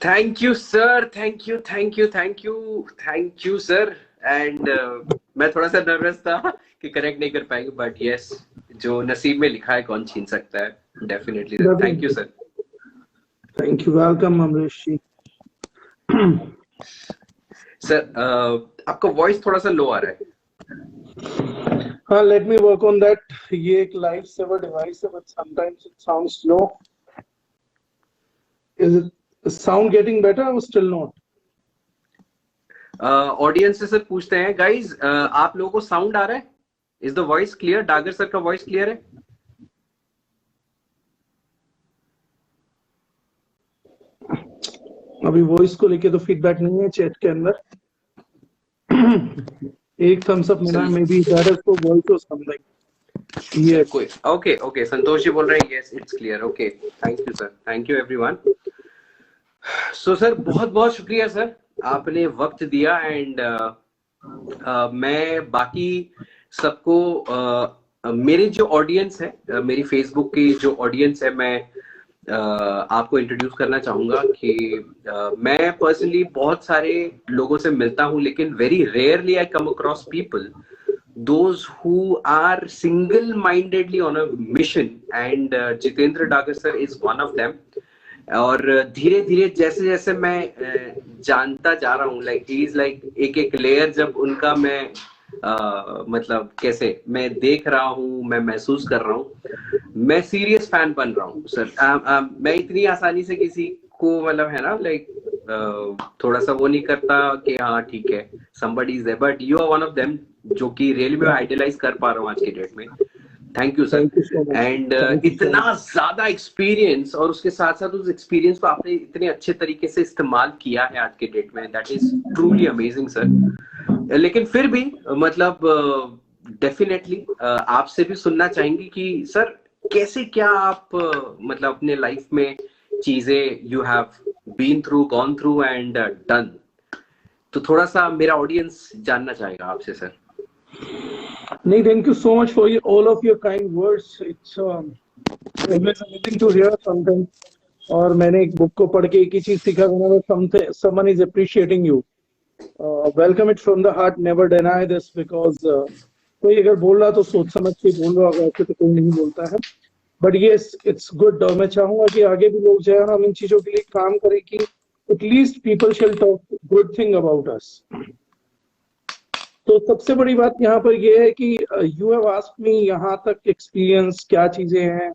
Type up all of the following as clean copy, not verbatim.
Thank you sir, thank you thank you thank you thank you sir. And मैं थोड़ा सा nervous था कि करेक्ट नहीं कर पाएंगे, बट यस, जो नसीब में लिखा है कौन छीन सकता है। Definitely sir, thank you sir. Thank you, welcome Amrish ji. Sir आपका वॉइस थोड़ा सा लो आ रहा है। हाँ, let me work on that. ये एक लाइफ सेवर डिवाइस है, but sometimes it sounds slow. Is it sound getting better or still not? Audience से सर पूछते हैं, गाइज आप लोगों को साउंड आ रहा है? Is the voice clear? Dagar sir का वॉइस क्लियर है? अभी वॉइस को लेके तो फीडबैक नहीं है चैट के अंदर। एक थम्स अप मिला है, may be that is for voice और समथिंग। ये कोई ओके ओके, संतोष जी बोल रहे हैं yes it's clear. Okay, thank you sir, thank you everyone. So sir बहुत बहुत शुक्रिया सर, आपने वक्त दिया। एंड मैं बाकी सबको मेरे जो ऑडियंस है, मेरी फेसबुक की जो ऑडियंस है, मैं आपको इंट्रोड्यूस करना चाहूंगा कि मैं पर्सनली बहुत सारे लोगों से मिलता हूं, लेकिन very rarely I come across people those who are single mindedly on a mission, and Jitendra Dagar sir is one of them. और धीरे धीरे जैसे जैसे मैं जानता जा रहा हूँ, लाइक ही इज लाइक एक एक लेयर जब उनका मैं मतलब कैसे मैं देख रहा हूँ, मैं महसूस कर रहा हूँ, मैं सीरियस फैन बन रहा हूँ सर। मैं इतनी आसानी से किसी को मतलब है ना लाइक थोड़ा सा वो नहीं करता कि हाँ ठीक है somebody is there, but you are one of them जो कि रियली में आइडियलाइज कर पा रहा हूँ आज के डेट में। Thank you sir. एंड इतना ज्यादा एक्सपीरियंस, और उसके साथ साथ उस एक्सपीरियंस को आपने इतने अच्छे तरीके से इस्तेमाल किया है आज के डेट में, that is truly amazing sir. लेकिन फिर भी मतलब डेफिनेटली आपसे भी सुनना चाहेंगे कि सर कैसे क्या आप मतलब अपने लाइफ में चीजें you have been through, gone through and done, तो थोड़ा सा मेरा ऑडियंस जानना चाहेगा आपसे सर। नहीं, thank you so much for all of your kind words. It's always amazing to hear something। और मैंने एक बुक को पढ़ के एक ही चीज सीखा, whenever someone is appreciating you, welcome it from the heart, never deny this, because कोई अगर बोल रहा तो सोच समझ के बोल रहा होगा, ऐसे तो कोई नहीं बोलता है। But yes, it's good. और मैं चाहूंगा कि आगे भी लोग जो है ना, हम इन चीजों के लिए काम करें कि at least people shell talk good thing about us. तो सबसे बड़ी बात यहाँ पर यह है कि यू हैव आस्क्ड मी यहाँ तक एक्सपीरियंस क्या चीजें हैं,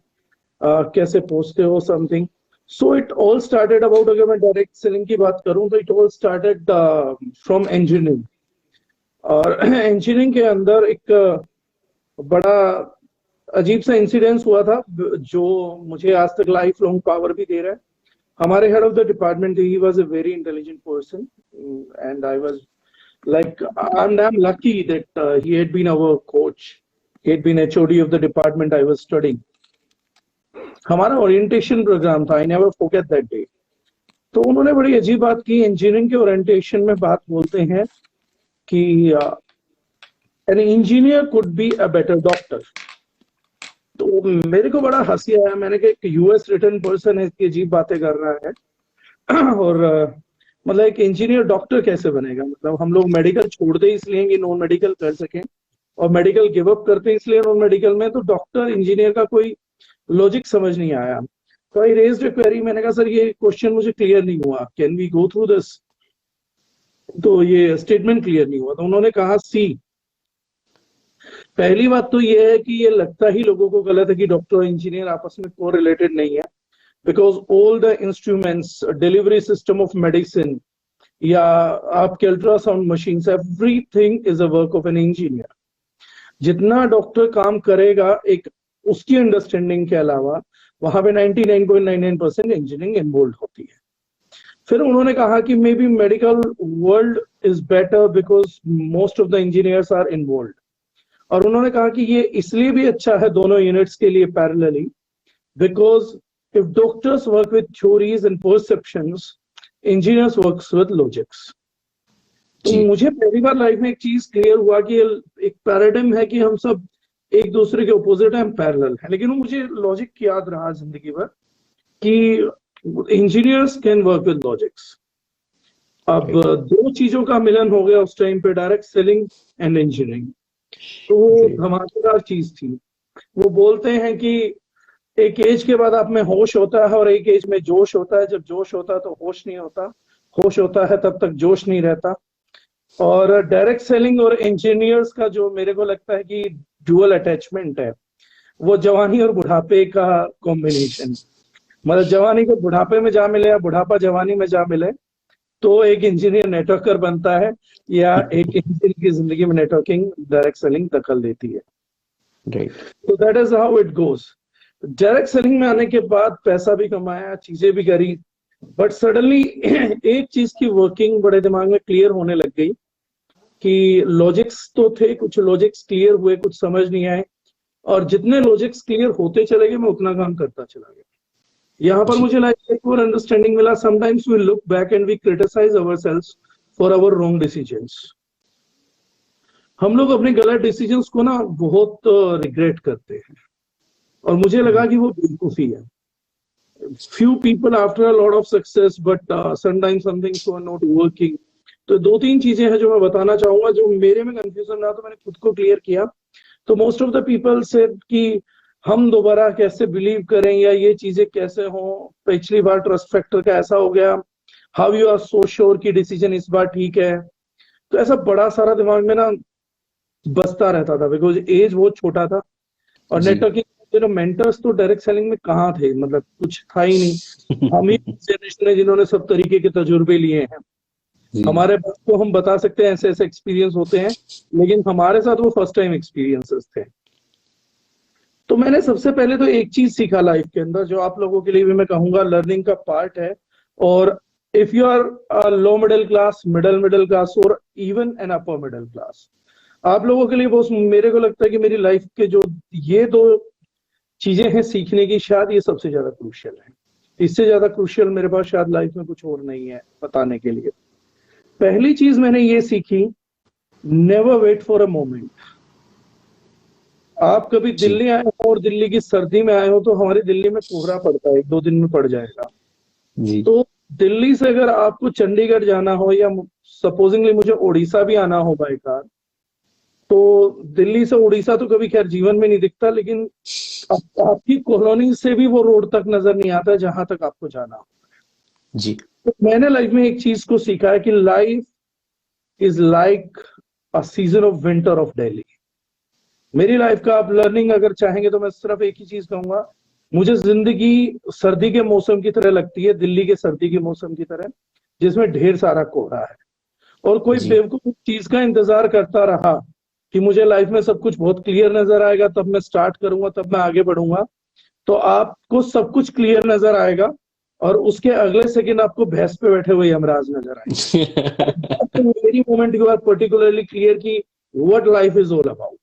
कैसे पहुंचते हो something. So it all started about, अगर मैं डायरेक्ट सेलिंग की बात करूं तो it all started from engineering. और इंजीनियरिंग के अंदर एक बड़ा अजीब सा इंसिडेंस हुआ था जो मुझे आज तक लाइफ लॉन्ग पावर भी दे रहा है। हमारे head of the department, he was a very intelligent person, and I was like I'm lucky that he had been our coach. He had been HOD of the department I was studying. हमारा orientation programme था, I never forget that day. तो उन्होंने बड़ी अजीब बात की। Engineering के orientation में बात बोलते हैं कि an engineer could be a better doctor. तो मेरे को बड़ा हंसी आया। मैंने कहा एक यूएस रिटर्न पर्सन है, इसकी अजीब बातें कर रहा है। और मतलब एक इंजीनियर डॉक्टर कैसे बनेगा? मतलब हम लोग मेडिकल छोड़ते इसलिए कि नॉन मेडिकल कर सकें, और मेडिकल गिव अप करते इसलिए नॉन मेडिकल में, तो डॉक्टर इंजीनियर का कोई लॉजिक समझ नहीं आया। तो आई रेज्ड अ क्वेरी। मैंने कहा सर ये क्वेश्चन मुझे क्लियर नहीं हुआ, can we go through this? तो ये स्टेटमेंट क्लियर नहीं हुआ। तो उन्होंने कहा सी, पहली बात तो ये है कि ये लगता ही लोगों को गलत है कि डॉक्टर और इंजीनियर आपस में को रिलेटेड नहीं है, because all the instruments, delivery system of medicine या आपके ultrasound machine, everything is a work of an engineer. जितना डॉक्टर काम करेगा एक उसकी अंडरस्टैंडिंग के अलावा, वहां पे 99.99% इंजीनियरिंग इन्वॉल्व होती है। फिर उन्होंने कहा कि maybe medical world is better because most of the engineers are involve. और उन्होंने कहा कि ये इसलिए भी अच्छा है दोनों यूनिट्स के लिए parallelly, because if doctors work with theories and perceptions, engineers works with logics. तो मुझे पहली बार लाइफ में एक चीज क्लियर हुआ कि एक पैराडिम है कि हम सब एक दूसरे के ऑपोजिट हैं, हम पैरेलल हैं। लेकिन वो मुझे लॉजिक याद रहा जिंदगी भर कि engineers can work with logics. अब दो चीजों का मिलन हो गया उस टाइम पे, डायरेक्ट सेलिंग एंड इंजीनियरिंग। तो वो धमाकेदार चीज थी। वो बोलते हैं कि एक एज के बाद आप में होश होता है और एक एज में जोश होता है। जब जोश होता है तो होश नहीं होता, होश होता है तब तक जोश नहीं रहता। और डायरेक्ट सेलिंग और इंजीनियर्स का जो मेरे को लगता है कि ड्यूअल अटैचमेंट है, वो जवानी और बुढ़ापे का कॉम्बिनेशन। मतलब जवानी को बुढ़ापे में जा मिले या बुढ़ापा जवानी में जा मिले तो एक इंजीनियर नेटवर्कर बनता है, या एक इंजीनियर की जिंदगी में नेटवर्किंग डायरेक्ट सेलिंग दखल देती है। तो that is how it goes. Direct selling में आने के बाद पैसा भी कमाया, चीजें भी करी, बट सडनली एक चीज की वर्किंग बड़े दिमाग में क्लियर होने लग गई कि लॉजिक्स तो थे, कुछ लॉजिक्स क्लियर हुए, कुछ समझ नहीं आए, और जितने लॉजिक्स क्लियर होते चले गए मैं उतना काम करता चला गया। यहाँ पर मुझे एक और अंडरस्टैंडिंग मिला। Sometimes we look back and we criticise ourselves for our wrong decisions. हम लोग अपने गलत डिसीजंस को ना बहुत रिग्रेट करते हैं, और मुझे लगा कि वो बेवकूफी है। few people after a lot of success, but sometimes some things were not working. तो दो तीन चीजें हैं जो मैं बताना चाहूंगा, जो मेरे में कंफ्यूजन रहा तो मैंने खुद को क्लियर किया। तो मोस्ट ऑफ द पीपल से कि हम दोबारा कैसे बिलीव करें या ये चीजें कैसे हों, पिछली बार ट्रस्ट फैक्टर का ऐसा हो गया, how you are so sure कि डिसीजन इस बार ठीक है। तो ऐसा बड़ा सारा दिमाग में ना बसता रहता था, बिकॉज एज बहुत छोटा था और नेटवर्किंग मेंटर्स तो डायरेक्ट सेलिंग में कहाँ थे, मतलब कुछ था ही नहीं। हम ही जनरेशन है जिन्होंने सब तरीके के तजुर्बे लिए हैं। हमारे पास तो हम बता सकते हैं ऐसे ऐसे एक्सपीरियंस होते हैं, लेकिन हमारे साथ वो फर्स्ट टाइम एक्सपीरियंसेस थे। तो मैंने सबसे पहले तो एक चीज सीखा लाइफ के अंदर, जो आप लोगों के लिए भी मैं कहूंगा लर्निंग का पार्ट है। और if you are low middle class, middle class और even an upper middle class, आप लोगों के लिए वो मेरे को लगता है कि मेरी लाइफ के जो ये दो चीजें हैं सीखने की, शायद ये सबसे ज्यादा क्रूशियल है। इससे ज्यादा क्रूशियल मेरे पास शायद लाइफ में कुछ और नहीं है बताने के लिए। पहली चीज मैंने ये सीखी, never wait for a moment. आप कभी दिल्ली आए हो और दिल्ली की सर्दी में आए हो, तो हमारी दिल्ली में कोहरा पड़ता है, 1-2 दिन में पड़ जाएगा जी। तो दिल्ली से अगर आपको चंडीगढ़ जाना हो, या सपोजिंगली मुझे उड़ीसा भी आना हो बाय कार, तो दिल्ली से उड़ीसा तो कभी खैर जीवन में नहीं दिखता, लेकिन आपकी कॉलोनी से भी वो रोड तक नजर नहीं आता जहां तक आपको जाना हो जी। तो मैंने लाइफ में एक चीज को सीखा है कि life is like a season of winter of Delhi. मेरी लाइफ का आप लर्निंग अगर चाहेंगे तो मैं सिर्फ एक ही चीज कहूंगा, मुझे जिंदगी सर्दी के मौसम की तरह लगती है, दिल्ली के सर्दी के मौसम की तरह, जिसमें ढेर सारा कोहरा है। और कोई बेवकूफ चीज का इंतजार करता रहा कि मुझे लाइफ में सब कुछ बहुत क्लियर नजर आएगा, तब मैं स्टार्ट करूंगा, तब मैं आगे बढ़ूंगा, तो आपको सब कुछ क्लियर नजर आएगा और उसके अगले सेकंड आपको भैंस पे बैठे हुए यमराज नजर आएंगे। तो मेरी मोमेंट के बाद पर्टिकुलरली क्लियर की what life is all about.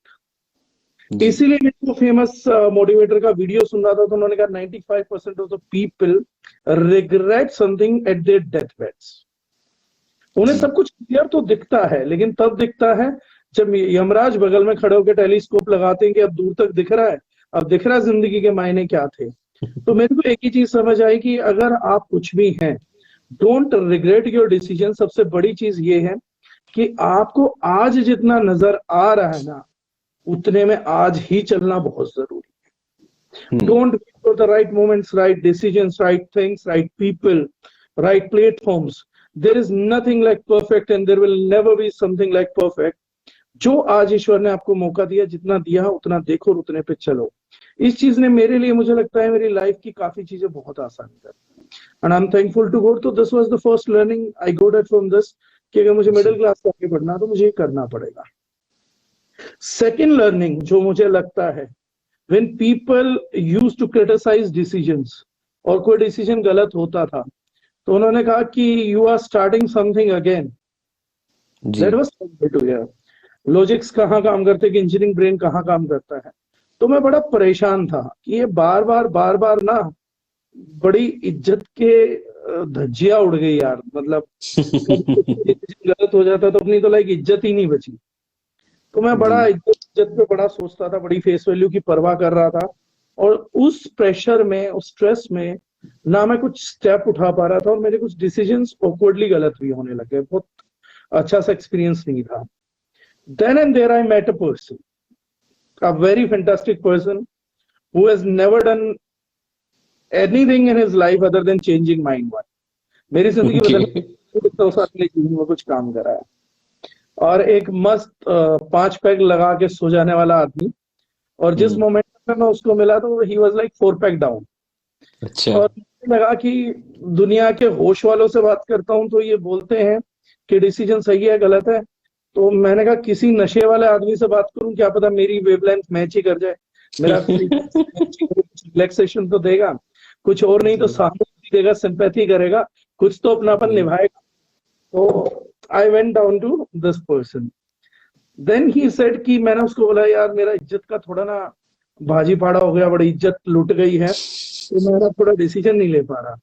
इसीलिए मैं तो फेमस मोटिवेटर का वीडियो सुन रहा था, तो उन्होंने कहा 95% of the people regret something eight there death beds. उन्हें सब कुछ क्लियर तो दिखता है, लेकिन तब दिखता है जब यमराज बगल में खड़े होकर टेलीस्कोप लगाते हैं कि अब दूर तक दिख रहा है, अब दिख रहा है जिंदगी के मायने क्या थे। तो मेरे को एक ही चीज समझ आई कि अगर आप कुछ भी हैं, डोंट रिग्रेट योर डिसीजन। सबसे बड़ी चीज ये है कि आपको आज जितना नजर आ रहा है ना, उतने में आज ही चलना बहुत जरूरी है। Don't wait for the right moments, right decisions, right things, right people, right platforms. There is nothing like perfect and there will never be something like perfect. जो आज ईश्वर ने आपको मौका दिया, जितना दिया उतना देखो और उतने पे चलो। इस चीज ने मेरे लिए, मुझे लगता है मेरी लाइफ की काफी चीजें बहुत आसान कर दी, and I am thankful to God. तो this was the first learning I got it from this, कि अगर मुझे मिडिल क्लास से आगे बढ़ना तो मुझे करना पड़ेगा। सेकेंड लर्निंग जो मुझे लगता है, when people used to criticise decisions, और कोई डिसीजन गलत होता था तो उन्होंने कहा कि you are starting something again. That was to hear. Logics कहाँ काम करते कि इंजीनियरिंग ब्रेन कहाँ काम करता है। तो मैं बड़ा परेशान था कि ये बार बार ना बड़ी इज्जत के धज्जियां उड़ गई यार। मतलब गलत हो जाता तो अपनी तो लाइक इज्जत ही नहीं बची। तो मैं बड़ा इज्जत पे बड़ा सोचता था, बड़ी फेस वैल्यू की परवाह कर रहा था, और उस प्रेशर में, उस स्ट्रेस में ना मैं कुछ स्टेप उठा पा रहा था, और मेरे कुछ डिसीजंस ऑकवर्डली गलत भी होने लगे। बहुत अच्छा सा एक्सपीरियंस नहीं था। Then and there I met a person, a very fantastic person who has never done anything in his life other than changing mind. मेरी जिंदगी बदल, ओके। 2 साल के जीवन में कुछ काम करा है। और एक मस्त 5 पैग लगा के सो जाने वाला आदमी, और जिस मोमेंट में मैं उसको मिला तो he was like 4 peg down. अच्छा। और मुझे लगा कि दुनिया के होश वालों से बात करता हूं तो ये बोलते हैं कि डिसीजन सही है गलत है, तो मैंने कहा किसी नशे वाले आदमी से बात करूं, क्या पता मेरी वेवलेंथ मैच ही कर जाए, मेरा रिलैक्सेशन तो देगा, कुछ और नहीं तो सहानुभूति देगा, सिंपैथी करेगा, कुछ तो अपनापन निभाएगा। तो I went down to this person. Then he said कि मैंने उसको बोला यार मेरा इज्जत का थोड़ा ना भाजी पाड़ा हो गया, बड़ी इज्जत लुट गई है, तो मैं थोड़ा डिसीजन नहीं ले पा रहा।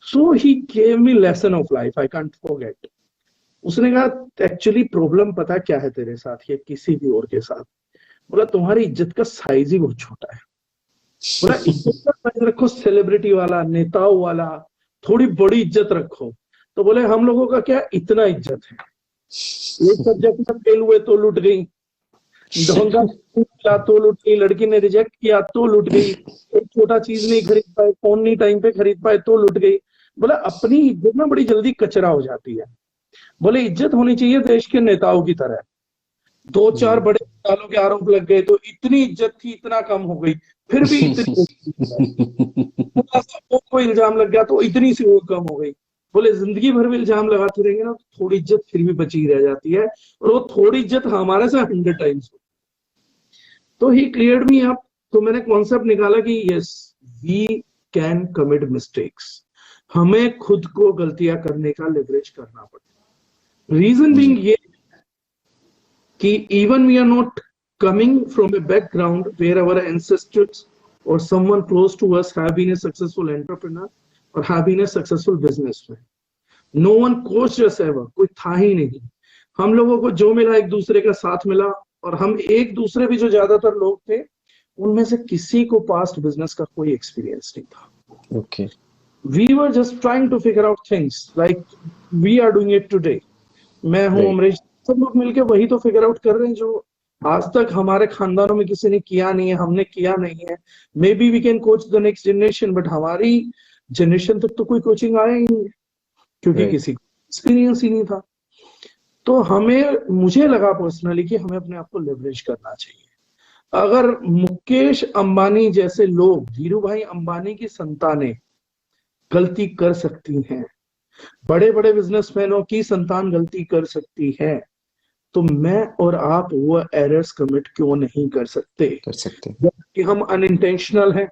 So he gave me lesson of life, I can't forget. उसने कहा एक्चुअली प्रॉब्लम पता क्या है तेरे साथ या किसी भी और के साथ, बोला तुम्हारी इज्जत का साइज ही बहुत छोटा है। बोला इज्जत का साइज रखो सेलिब्रिटी वाला, नेताओं वाला, थोड़ी बड़ी इज्जत रखो। तो बोले हम लोगों का क्या इतना इज्जत है, एक सब्जेक्ट में फेल हुए तो लुट गई, धोखा मिला तो लुट गई, लड़की ने रिजेक्ट किया तो लुट गई, एक छोटा चीज नहीं खरीद पाए, फोन नहीं टाइम पे खरीद पाए तो लुट गई। बोला अपनी इज्जत ना बड़ी जल्दी कचरा हो जाती है। बोले इज्जत होनी चाहिए देश के नेताओं की तरह, 2-4 बड़े घोटालों के आरोप लग गए तो इतनी इज्जत थी इतना कम हो गई, फिर भी इतनी कोई इल्जाम लग गया तो इतनी सी और कम हो गई। बोले जिंदगी भर भी इल्जाम लगाते रहेंगे ना तो थोड़ी इज्जत फिर भी बची रह जाती है, और वो थोड़ी इज्जत हमारे से 100 टाइम्स। तो ही क्लियर्ड मी अप। तो मैंने कॉन्सेप्ट निकाला कि yes we can commit mistakes, हमें खुद को गलतियां करने का लिवरेज करना पड़ता। रीजन बीइंग ये कि even we are not coming from a background where our ancestors or someone close to us have been a successful entrepreneur or have been a successful businessman. No one coached us ever, कोई था ही नहीं। हम लोगों को जो मिला एक दूसरे का साथ मिला, और हम एक दूसरे भी जो ज्यादातर लोग थे उनमें से किसी को पास्ट बिजनेस का कोई एक्सपीरियंस नहीं था। Okay. We were just trying to figure out things like we are doing it today. मैं हूं Right. अमरीश, सब लोग मिलके वही तो फिगर आउट कर रहे हैं जो आज तक हमारे खानदानों में किसी ने किया नहीं है, हमने किया नहीं है। Maybe we can coach the next generation, but हमारी जनरेशन तक तो कोई कोचिंग आया ही नहीं, क्योंकि Right. किसी को एक्सपीरियंस ही नहीं था। तो मुझे लगा पर्सनली कि हमें अपने आप को लेवरेज करना चाहिए। अगर मुकेश अंबानी जैसे लोग, धीरू भाई अंबानी की संतानें गलती कर सकती हैं, बड़े बड़े बिजनेसमैनों की संतान गलती कर सकती है, तो मैं और आप वो एरर्स कमिट क्यों नहीं कर सकते? जबकि हम अनइंटेंशनल हैं,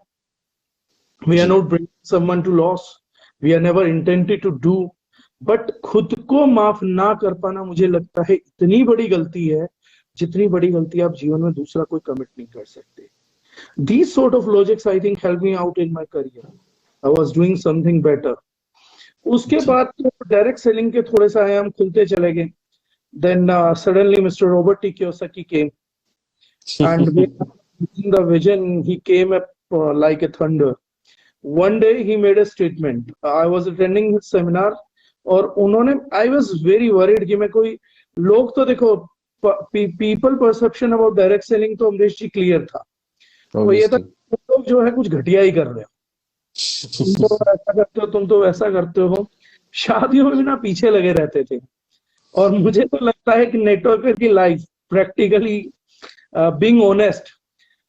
we are not bringing someone to loss, we are never intended to do, but खुद को माफ ना कर पाना मुझे लगता है इतनी बड़ी गलती है जितनी बड़ी गलती आप जीवन में दूसरा कोई कमिट नहीं कर सकते। These sort of logics I think helped me out in my career. I was doing something better. उसके बाद तो डायरेक्ट सेलिंग के थोड़े से आयाम खुलते चले गए। Then suddenly Mr. Robert T. Kiyosaki came, and with the vision he came up like a thunder. One day he made a statement. I was attending his seminar, और उन्होंने I was very worried कि मैं कोई लोग तो देखो people perception about direct selling तो अमरीश जी clear था। तो ये था लोग जो है कुछ घटिया ही कर रहे हो, तुम तो ऐसा करते हो, तुम तो वैसा करते हो, शादियों में ना पीछे लगे रहते थे। और मुझे तो लगता है कि नेटवर्कर की लाइफ प्रैक्टिकली बीइंग ऑनेस्ट,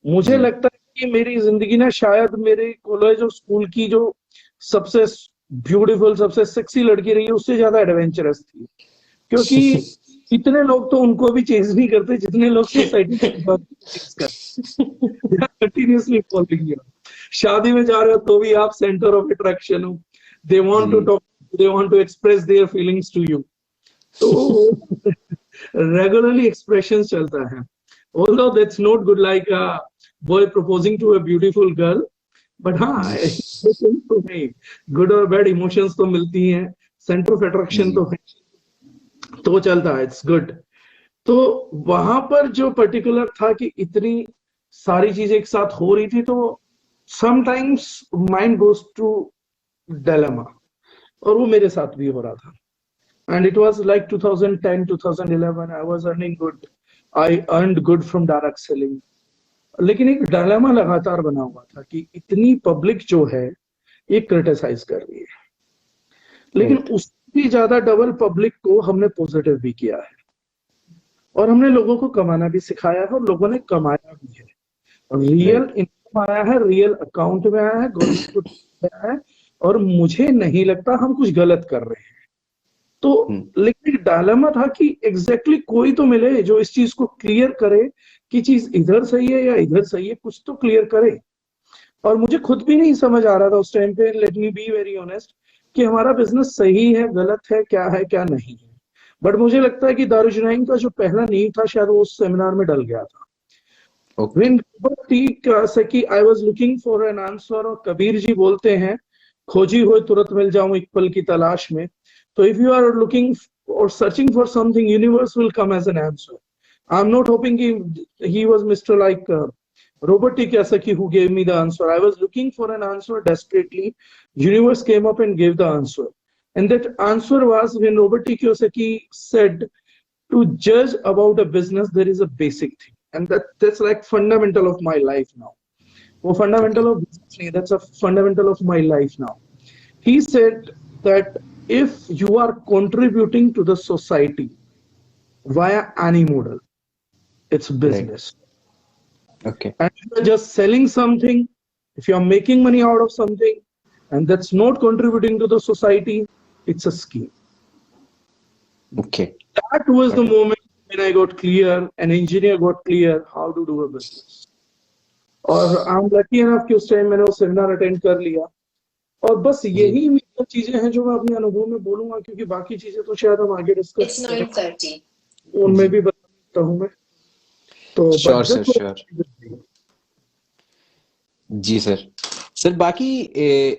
मुझे लगता है कि मेरी जिंदगी ना शायद मेरे कॉलेज और स्कूल की जो सबसे ब्यूटीफुल सबसे सेक्सी लड़की रही है उससे ज्यादा एडवेंचरस थी, क्योंकि इतने लोग तो उनको भी चेंज नहीं करते जितने लोग सोसाइटी कंटिन्यूअसली फॉलोइंग यू। शादी में जा रहे हो तो भी आप सेंटर ऑफ अट्रैक्शन हो, they want to talk, they want to express their feelings to you, तो रेगुलरली एक्सप्रेशन चलता है। Although that's not good like a boy proposing to a beautiful girl, but हाँ तो है, good और bad emotions तो मिलती हैं, center of attraction तो है, तो चलता है, it's good। तो वहां पर जो पर्टिकुलर था कि इतनी सारी चीजें एक साथ हो रही थी, तो sometimes mind goes to dilemma, और वो मेरे साथ भी हो रहा था. And it was like 2010, 2011. I was earning good. I earned good from direct selling. लेकिन एक डायलेमा लगातार बना हुआ था कि इतनी पब्लिक जो है ये क्रिटिसाइज कर रही है, लेकिन उससे भी ज्यादा डबल पब्लिक को हमने पॉजिटिव भी किया है, और हमने लोगों को कमाना भी सिखाया है, और लोगों ने कमाया भी है. रियल इनकम आया है, रियल अकाउंट में आया है, गवर्नमेंट को आया है, और मुझे नहीं लगता हम कुछ गलत कर रहे हैं. तो लेकिन डायलेमा था कि एग्जैक्टली कोई तो मिले जो इस चीज को क्लियर करे कि चीज इधर सही है या इधर सही है, कुछ तो क्लियर करे. और मुझे खुद भी नहीं समझ आ रहा था उस टाइम पे, let me be very honest, कि हमारा बिजनेस सही है गलत है क्या नहीं है. बट मुझे लगता है कि दारुशनाइन का जो पहला नींव था शायद वो उस सेमिनार में डल गया था. When Saki, I was looking for an answer, और कबीर जी बोलते हैं खोजी हो तुरंत मिल जाऊं एक पल की तलाश में. So if you are looking or searching for something, universe will come as an answer. I'm not hoping he was Mr. like Robert T. Kiyosaki who gave me the answer. I was looking for an answer desperately. Universe came up and gave the answer. And that answer was when Robert T. Kiyosaki said, to judge about a business, there is a basic thing. And that's like fundamental of my life now. Well, fundamental of business, that's a fundamental of my life now. He said that if you are contributing to the society via any model, it's business. Right. Okay. And if you're just selling something, if you're making money out of something, and that's not contributing to the society, it's a scheme. Okay. That was the moment when I got clear, an engineer got clear how to do a business. और I'm lucky enough कि उस time मैंने वो seminar attend कर लिया, और बस यही मेरी चीजें हैं जो मैं अपने अनुभव में बोलूंगा, क्योंकि बाकी चीजें तो शायद हम आगे डिस्कस करें, उनमें भी बता सकता हूँ मैं. तो श्योर जी सर बाकी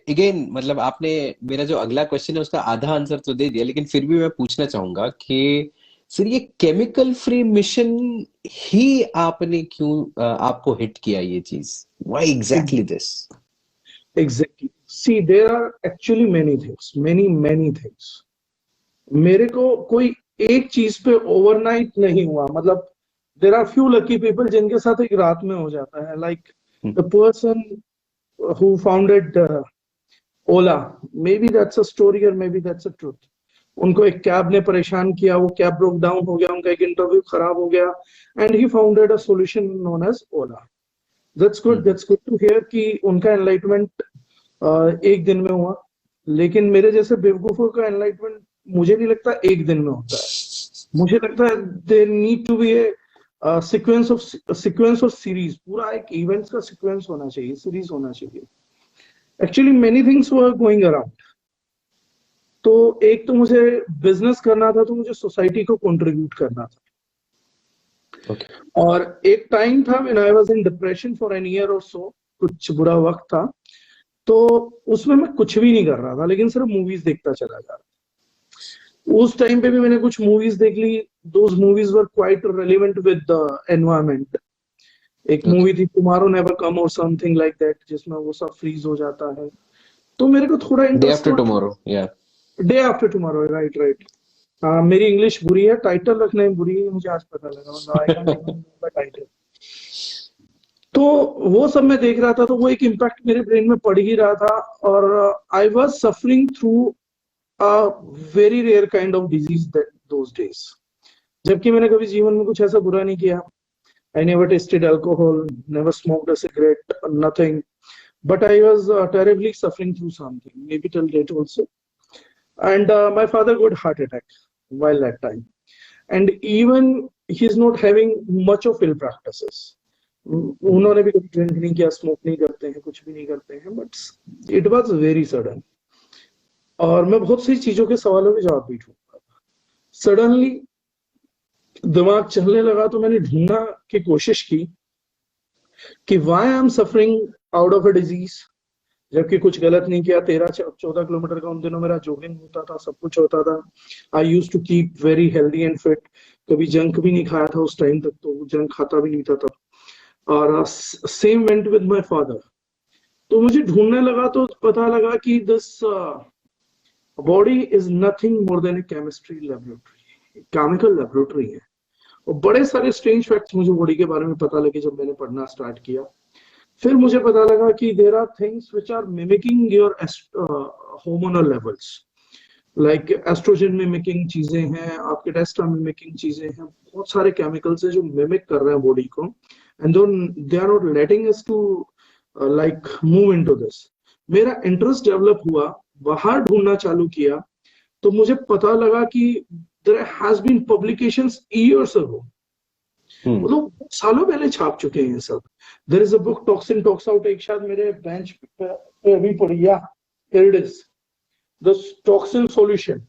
अगेन मतलब आपने मेरा जो अगला क्वेश्चन है उसका आधा आंसर तो दे दिया, लेकिन फिर भी मैं पूछना चाहूंगा कि सर ये केमिकल फ्री मिशन ही आपने क्यों आपको हिट किया ये चीज? Why exactly this? Exactly. See, there are actually many things, many things. मेरे को कोई एक चीज पे ओवरनाइट नहीं हुआ. मतलब there are few lucky people जिनके साथ एक रात में हो जाता है. Like the person who founded Ola, maybe that's a story or maybe that's a truth. उनको एक कैब ने परेशान किया, वो कैब ब्रोक डाउन हो गया, उनका एक इंटरव्यू खराब हो गया, and he founded a solution known as Ola. That's good to hear कि उनका एनलाइटमेंट एक दिन में हुआ. लेकिन मेरे जैसे बेवकूफों का एनलाइटमेंट मुझे नहीं लगता एक दिन में होता है. मुझे लगता है there need to be a sequence और सीरीज. पूरा एक इवेंट्स का सीक्वेंस होना चाहिए, सीरीज होना चाहिए. Actually many things were going around. तो एक तो मुझे बिजनेस करना था, तो मुझे सोसाइटी को कंट्रीब्यूट करना था. Okay. और एक टाइम था when I was in depression for an year or so, कुछ बुरा वक्त था, तो उसमें मैं कुछ भी नहीं कर रहा था, लेकिन सिर्फ मूवीज देखता चला जा रहा था. उस टाइम पे भी मैंने कुछ मूवीज देख ली. Those movies were quite relevant with the environment. एक मूवी थी टुमारो नेवर कम और समथिंग लाइक दैट, जिसमें वो सब फ्रीज हो जाता है. तो मेरे को थोड़ा इंटरेस्ट डे आफ्टर टुमारो, या डे आफ्टर टुमारो, राइट. मेरी इंग्लिश बुरी है, टाइटल रखने में बुरी है, मुझे आज पता लगा टाइटल. तो वो सब मैं देख रहा था, तो वो एक इम्पैक्ट मेरे ब्रेन में पड़ ही रहा था. और I was suffering through a very rare kind of disease those days. जबकि मैंने कभी जीवन में कुछ ऐसा बुरा नहीं किया. I never tasted alcohol, never smoked a cigarette, nothing. But I was terribly suffering through something, maybe till date also. And my father got heart attack while that time. And even he's not having much of ill practices. उन्होंने भी कभी drink नहीं किया, smoke नहीं करते हैं, कुछ भी नहीं करते हैं, but it was very sudden. और मैं बहुत सी चीजों के सवालों के जवाब भी ढूंढ रहा था. सडनली दिमाग चलने लगा, तो मैंने ढूंढना की कोशिश की कि why I am suffering out of a disease, जबकि कुछ गलत नहीं किया. 13-14 किलोमीटर का उन दिनों मेरा जॉगिंग होता था, सब कुछ होता था. I used to keep very healthy and fit. कभी जंक भी नहीं खाया था उस टाइम तक, तो जंक खाता भी नहीं था तब. और same went with my father. तो मुझे ढूंढने लगा तो पता लगा कि this body is nothing more than A chemistry laboratory, chemical laboratory है। और बड़े सारे स्ट्रेंज फैक्ट्स मुझे बॉडी के बारे में पता लगे जब मैंने पढ़ना स्टार्ट किया। फिर मुझे पता लगा कि there are things which are mimicking your hormonal levels, like oestrogen mimicking चीजें हैं, आपके टेस्टोस्टेरोन मिमिकिंग चीजें हैं, बहुत सारे केमिकल्स हैं जो मिमिक कर रहे हैं बॉडी को, and they are not letting us to like move into this. मेरा इंटरेस्ट डेवलप हुआ, बाहर ढूंढना चालू किया, तो मुझे पता लगा कि there has been publications years ago, मतलब सालों पहले छाप चुके हैं ये सब। There is a book toxin toxout, एक शायद मेरे बेंच पे अभी पड़ी, या here it is, the toxin solution,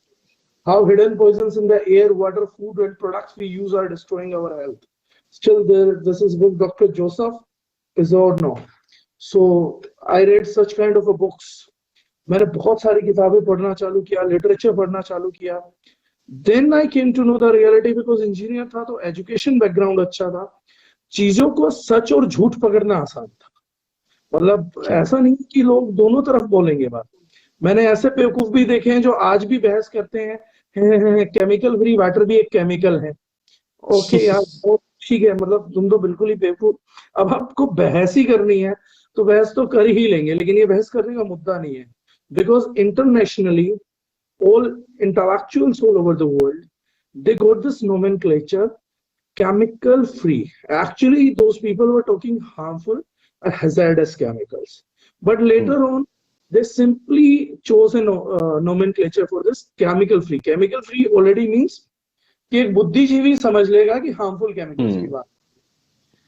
how hidden poisons in the air, water, food and products we use are destroying our health. Still there, this is book doctor Joseph Pizzorno. So I read such kind of a books. मैंने बहुत सारी किताबें पढ़ना चालू किया, literature पढ़ना चालू किया। Then I came to know the reality, because engineer था तो एजुकेशन बैकग्राउंड अच्छा था, चीजों को सच और झूठ पकड़ना आसान था। मतलब ऐसा नहीं कि लोग दोनों तरफ बोलेंगे बात। मैंने ऐसे बेवकूफ भी देखे हैं जो आज भी बहस करते हैं, केमिकल फ्री वाटर भी एक केमिकल है। ओके यार, बहुत ठीक है, मतलब तुम तो बिल्कुल ही बेवकूफ। अब आपको बहस ही करनी है तो बहस तो कर ही लेंगे, लेकिन ये बहस करने का मुद्दा नहीं है, because internationally all intellectuals all over the world, they got this nomenclature chemical free. Actually those people were talking harmful or hazardous chemicals, but later on they simply chose a nomenclature for this chemical free. Chemical free already means कि एक बुद्धिजीवी समझ लेगा कि harmful chemicals की बात,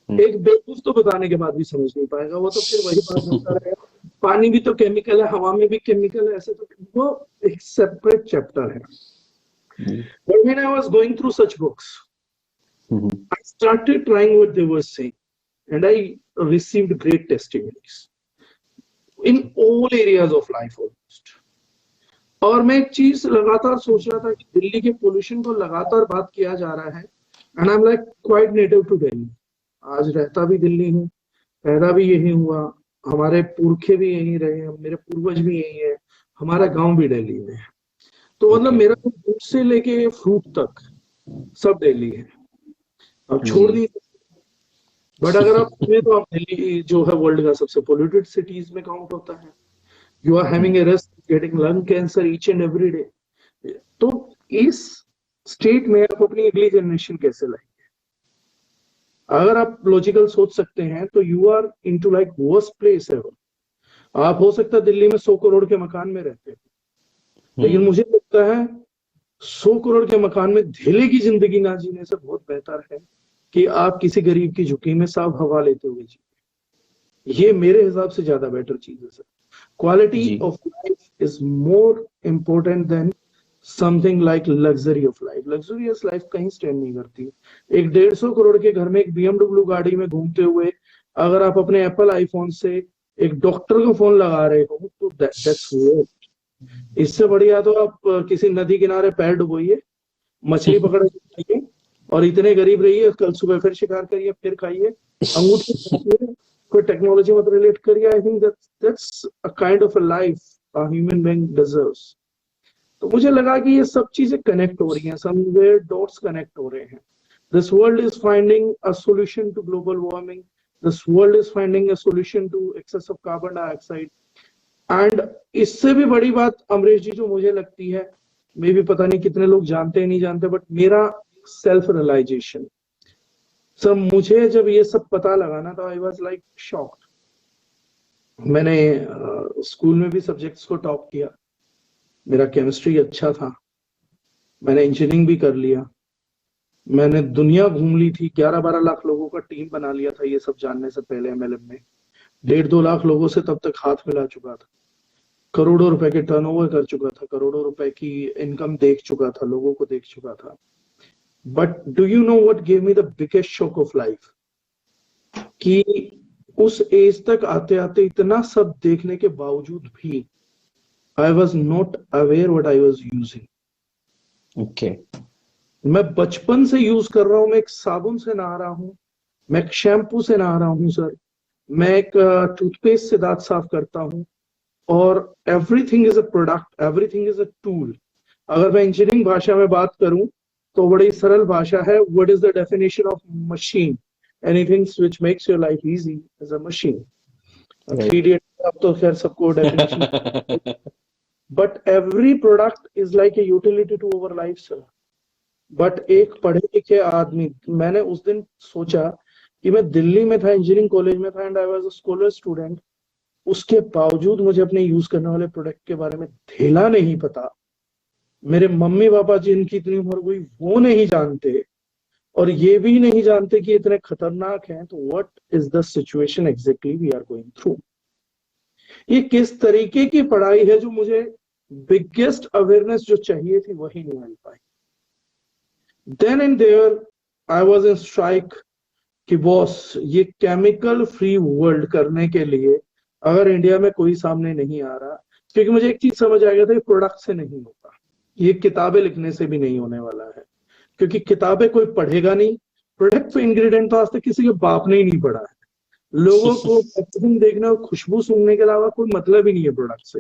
एक बेवकूफ तो बताने के बाद भी समझ नहीं पाएगा, वो तो फिर वही बात होता रहेगा, पानी भी तो केमिकल है, हवा में भी केमिकल है, ऐसे तो वो एक सेपरेट चैप्टर है। But when I was going through such books, I started trying what they were saying, and I received great testimonies in all areas of life almost. और मैं एक चीज लगातार सोच रहा था कि दिल्ली के पोल्यूशन को लगातार बात किया जा रहा है, and I am like quite native to Delhi. आज रहता भी दिल्ली हूँ, पैदा भी यही हुआ, हमारे पुरखे भी यहीं रहे हैं, मेरे पूर्वज भी यही है, हमारा गांव भी दिल्ली में है। तो मतलब मेरा दूध से लेके फ्रूट तक सब दिल्ली है, अब छोड़ नहीं सकते। बट अगर आप तो आप दिल्ली जो है वर्ल्ड का सबसे पोल्यूटेड सिटीज में काउंट होता है। You are having a risk getting lung cancer each and every day. तो इस स्टेट में आप अपनी अगली जनरेशन कैसे लाएंगे? अगर आप लॉजिकल सोच सकते हैं तो you are into like worst place ever. आप हो सकता है दिल्ली में 100 करोड़ के मकान में रहते हैं, लेकिन मुझे लगता है 100 करोड़ के मकान में धेले की जिंदगी ना जीने से बहुत बेहतर है कि आप किसी गरीब की झुग्गी में साफ हवा लेते हुए जिए। ये मेरे हिसाब से ज्यादा बेटर चीज है sir. Quality of life is more important then something like luxury of life. Luxurious life कहीं स्टैंड नहीं करती। एक 150 करोड़ के घर में एक BMW गाड़ी में घूमते हुए अगर आप अपने एप्पल आईफोन से एक डॉक्टर को फोन लगा रहे हो तो दैट्स वर्स्ट। इससे बढ़िया तो आप किसी नदी किनारे पैर डुबोइए, मछली पकड़ खाइए और इतने गरीब रहिए, कल सुबह फिर शिकार करिए, फिर खाइए, अंगूठी खाइए, कोई टेक्नोलॉजी मत रिलेट करिए। I think that's a kind of a life a human being deserves. तो मुझे लगा कि ये सब चीजें कनेक्ट हो रही हैं, समवेयर डॉट्स कनेक्ट हो रहे हैं। This world is finding a solution to global warming, this world is finding a solution to excess of carbon dioxide, and इससे भी बड़ी बात अमरीश जी जो मुझे लगती है, मे भी पता नहीं कितने लोग जानते हैं नहीं जानते, बट मेरा सेल्फ रियलाइजेशन सर, मुझे जब ये सब पता लगा ना तो आई वाज लाइक शॉक्ड। मैंने स्कूल में भी सब्जेक्ट्स को टॉप किया, मेरा केमिस्ट्री अच्छा था, मैंने इंजीनियरिंग भी कर लिया, मैंने दुनिया घूम ली थी, 11-12 लाख लोगों का टीम बना लिया था ये सब जानने से पहले MLM में, 1.5-2 लाख लोगों से तब तक हाथ मिला चुका था, करोड़ों रुपए के टर्नओवर कर चुका था, करोड़ों रुपए की इनकम देख चुका था, लोगों को देख चुका था। But do you know what give me the biggest shock of life, कि उस एज तक आते आते इतना सब देखने के बावजूद भी I was not aware what I was using. Okay. मैं बचपन से यूज कर रहा हूं, मैं एक साबुन से नहा रहा हूं, मैं एक शैम्पू से नहा रहा हूं सर, मैं एक टूथपेस्ट से दांत साफ करता हूँ, और everything is a product, everything is a tool. अगर मैं इंजीनियरिंग भाषा में बात करूं तो बड़ी सरल भाषा है, what is the definition of machine? Anything which makes your life easy is a machine. Right. 3 अब तो खैर सबको definition, but every product is like a utility to our life sir. But एक पढ़े लिखे आदमी, मैंने उस दिन सोचा कि मैं दिल्ली में था, इंजीनियरिंग कॉलेज में था, and I was a scholar student, उसके बावजूद मुझे अपने यूज करने वाले प्रोडक्ट के बारे में थेला नहीं पता। मेरे मम्मी पापा जिनकी इतनी उम्र हुई वो नहीं जानते, और ये भी नहीं जानते कि इतने खतरनाक हैं। तो what is the situation exactly we are going through? ये किस तरीके की पढ़ाई है जो मुझे बिगेस्ट अवेयरनेस जो चाहिए थी वही नहीं मिल पाई। Then and there I was in strike कि बॉस, ये केमिकल फ्री वर्ल्ड करने के लिए अगर इंडिया में कोई सामने नहीं आ रहा, क्योंकि मुझे एक चीज समझ आ गया था, ये प्रोडक्ट से नहीं होता, ये किताबें लिखने से भी नहीं होने वाला है, क्योंकि किताबें कोई पढ़ेगा नहीं। प्रोडक्ट पे इंग्रेडिएंट तो आज तक किसी के बाप ने ही नहीं पढ़ा है। लोगों को पैकेजिंग देखने और खुशबू सूंघने के अलावा कोई मतलब ही नहीं है प्रोडक्ट से।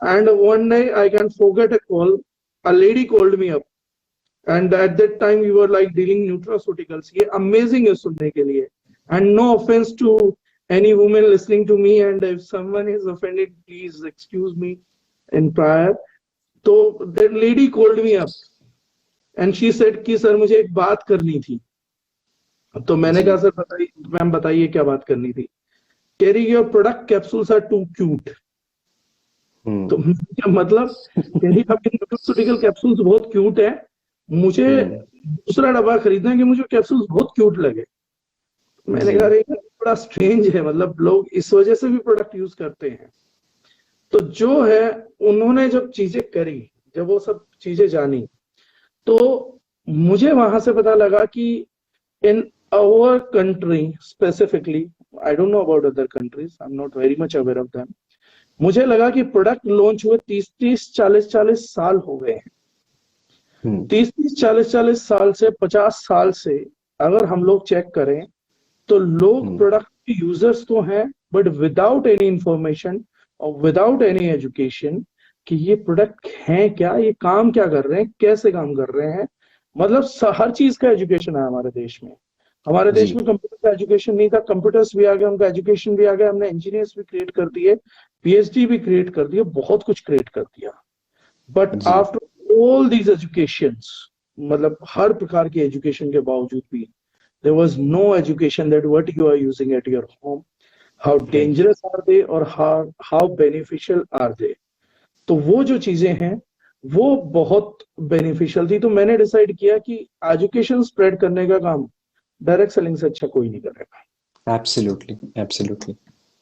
And one day I can forget a call, a lady called me up, and at that time we were like dealing nutraceuticals. ये अमेजिंग है सुनने के लिए, and no offence to any woman listening to me, and if someone is offended, please excuse me in prior. So that lady called me up and she said कि sir मुझे एक बात करनी थी। तो मैंने कहा सर बताइए मैम, बताइए क्या बात करनी थी? कह रही your product capsules are too cute. तो क्या मतलब? कह रही आपके न्यूट्रास्यूटिकल कैप्सूल्स बहुत क्यूट है, मुझे दूसरा डब्बा खरीदना है कि मुझे कैप्सूल्स बहुत क्यूट लगे। मैंने कहा ये बड़ा स्ट्रेंज है, मतलब लोग इस वजह से भी प्रोडक्ट यूज करते हैं। तो जो है, उन्होंने जब चीजें करी, जब वो सब चीजें जानी, तो मुझे वहां से पता लगा कि in our country specifically, I don't know about other countries, I am not very much aware of them, मुझे लगा कि प्रोडक्ट लॉन्च हुए 30-30, 40-40 साल हो गए हैं। 30-30, 40-40 साल से 50 साल से अगर हम लोग चेक करें तो लोग प्रोडक्ट के यूजर्स तो हैं, बट विदाउट एनी इंफॉर्मेशन और विदाउट एनी एजुकेशन कि ये प्रोडक्ट हैं क्या, ये काम क्या कर रहे हैं, कैसे काम कर रहे हैं। मतलब हर चीज का एजुकेशन है हमारे देश में। हमारे देश में कंप्यूटर का एजुकेशन नहीं था, कंप्यूटर्स भी आ गए, उनका एजुकेशन भी आ गया, हमने इंजीनियर्स भी क्रिएट कर दिए, पीएचडी भी क्रिएट कर दिए, बहुत कुछ क्रिएट कर दिया। But after all these educations, मतलब हर प्रकार की एजुकेशन के बावजूद भी there was no education that what you are using at your home, how dangerous are they or how beneficial are they। तो वो जो चीजें हैं वो बहुत बेनिफिशियल थी। तो मैंने डिसाइड किया कि एजुकेशन स्प्रेड करने का काम डायरेक्ट सेलिंग से अच्छा कोई नहीं करेगा। Absolutely, absolutely,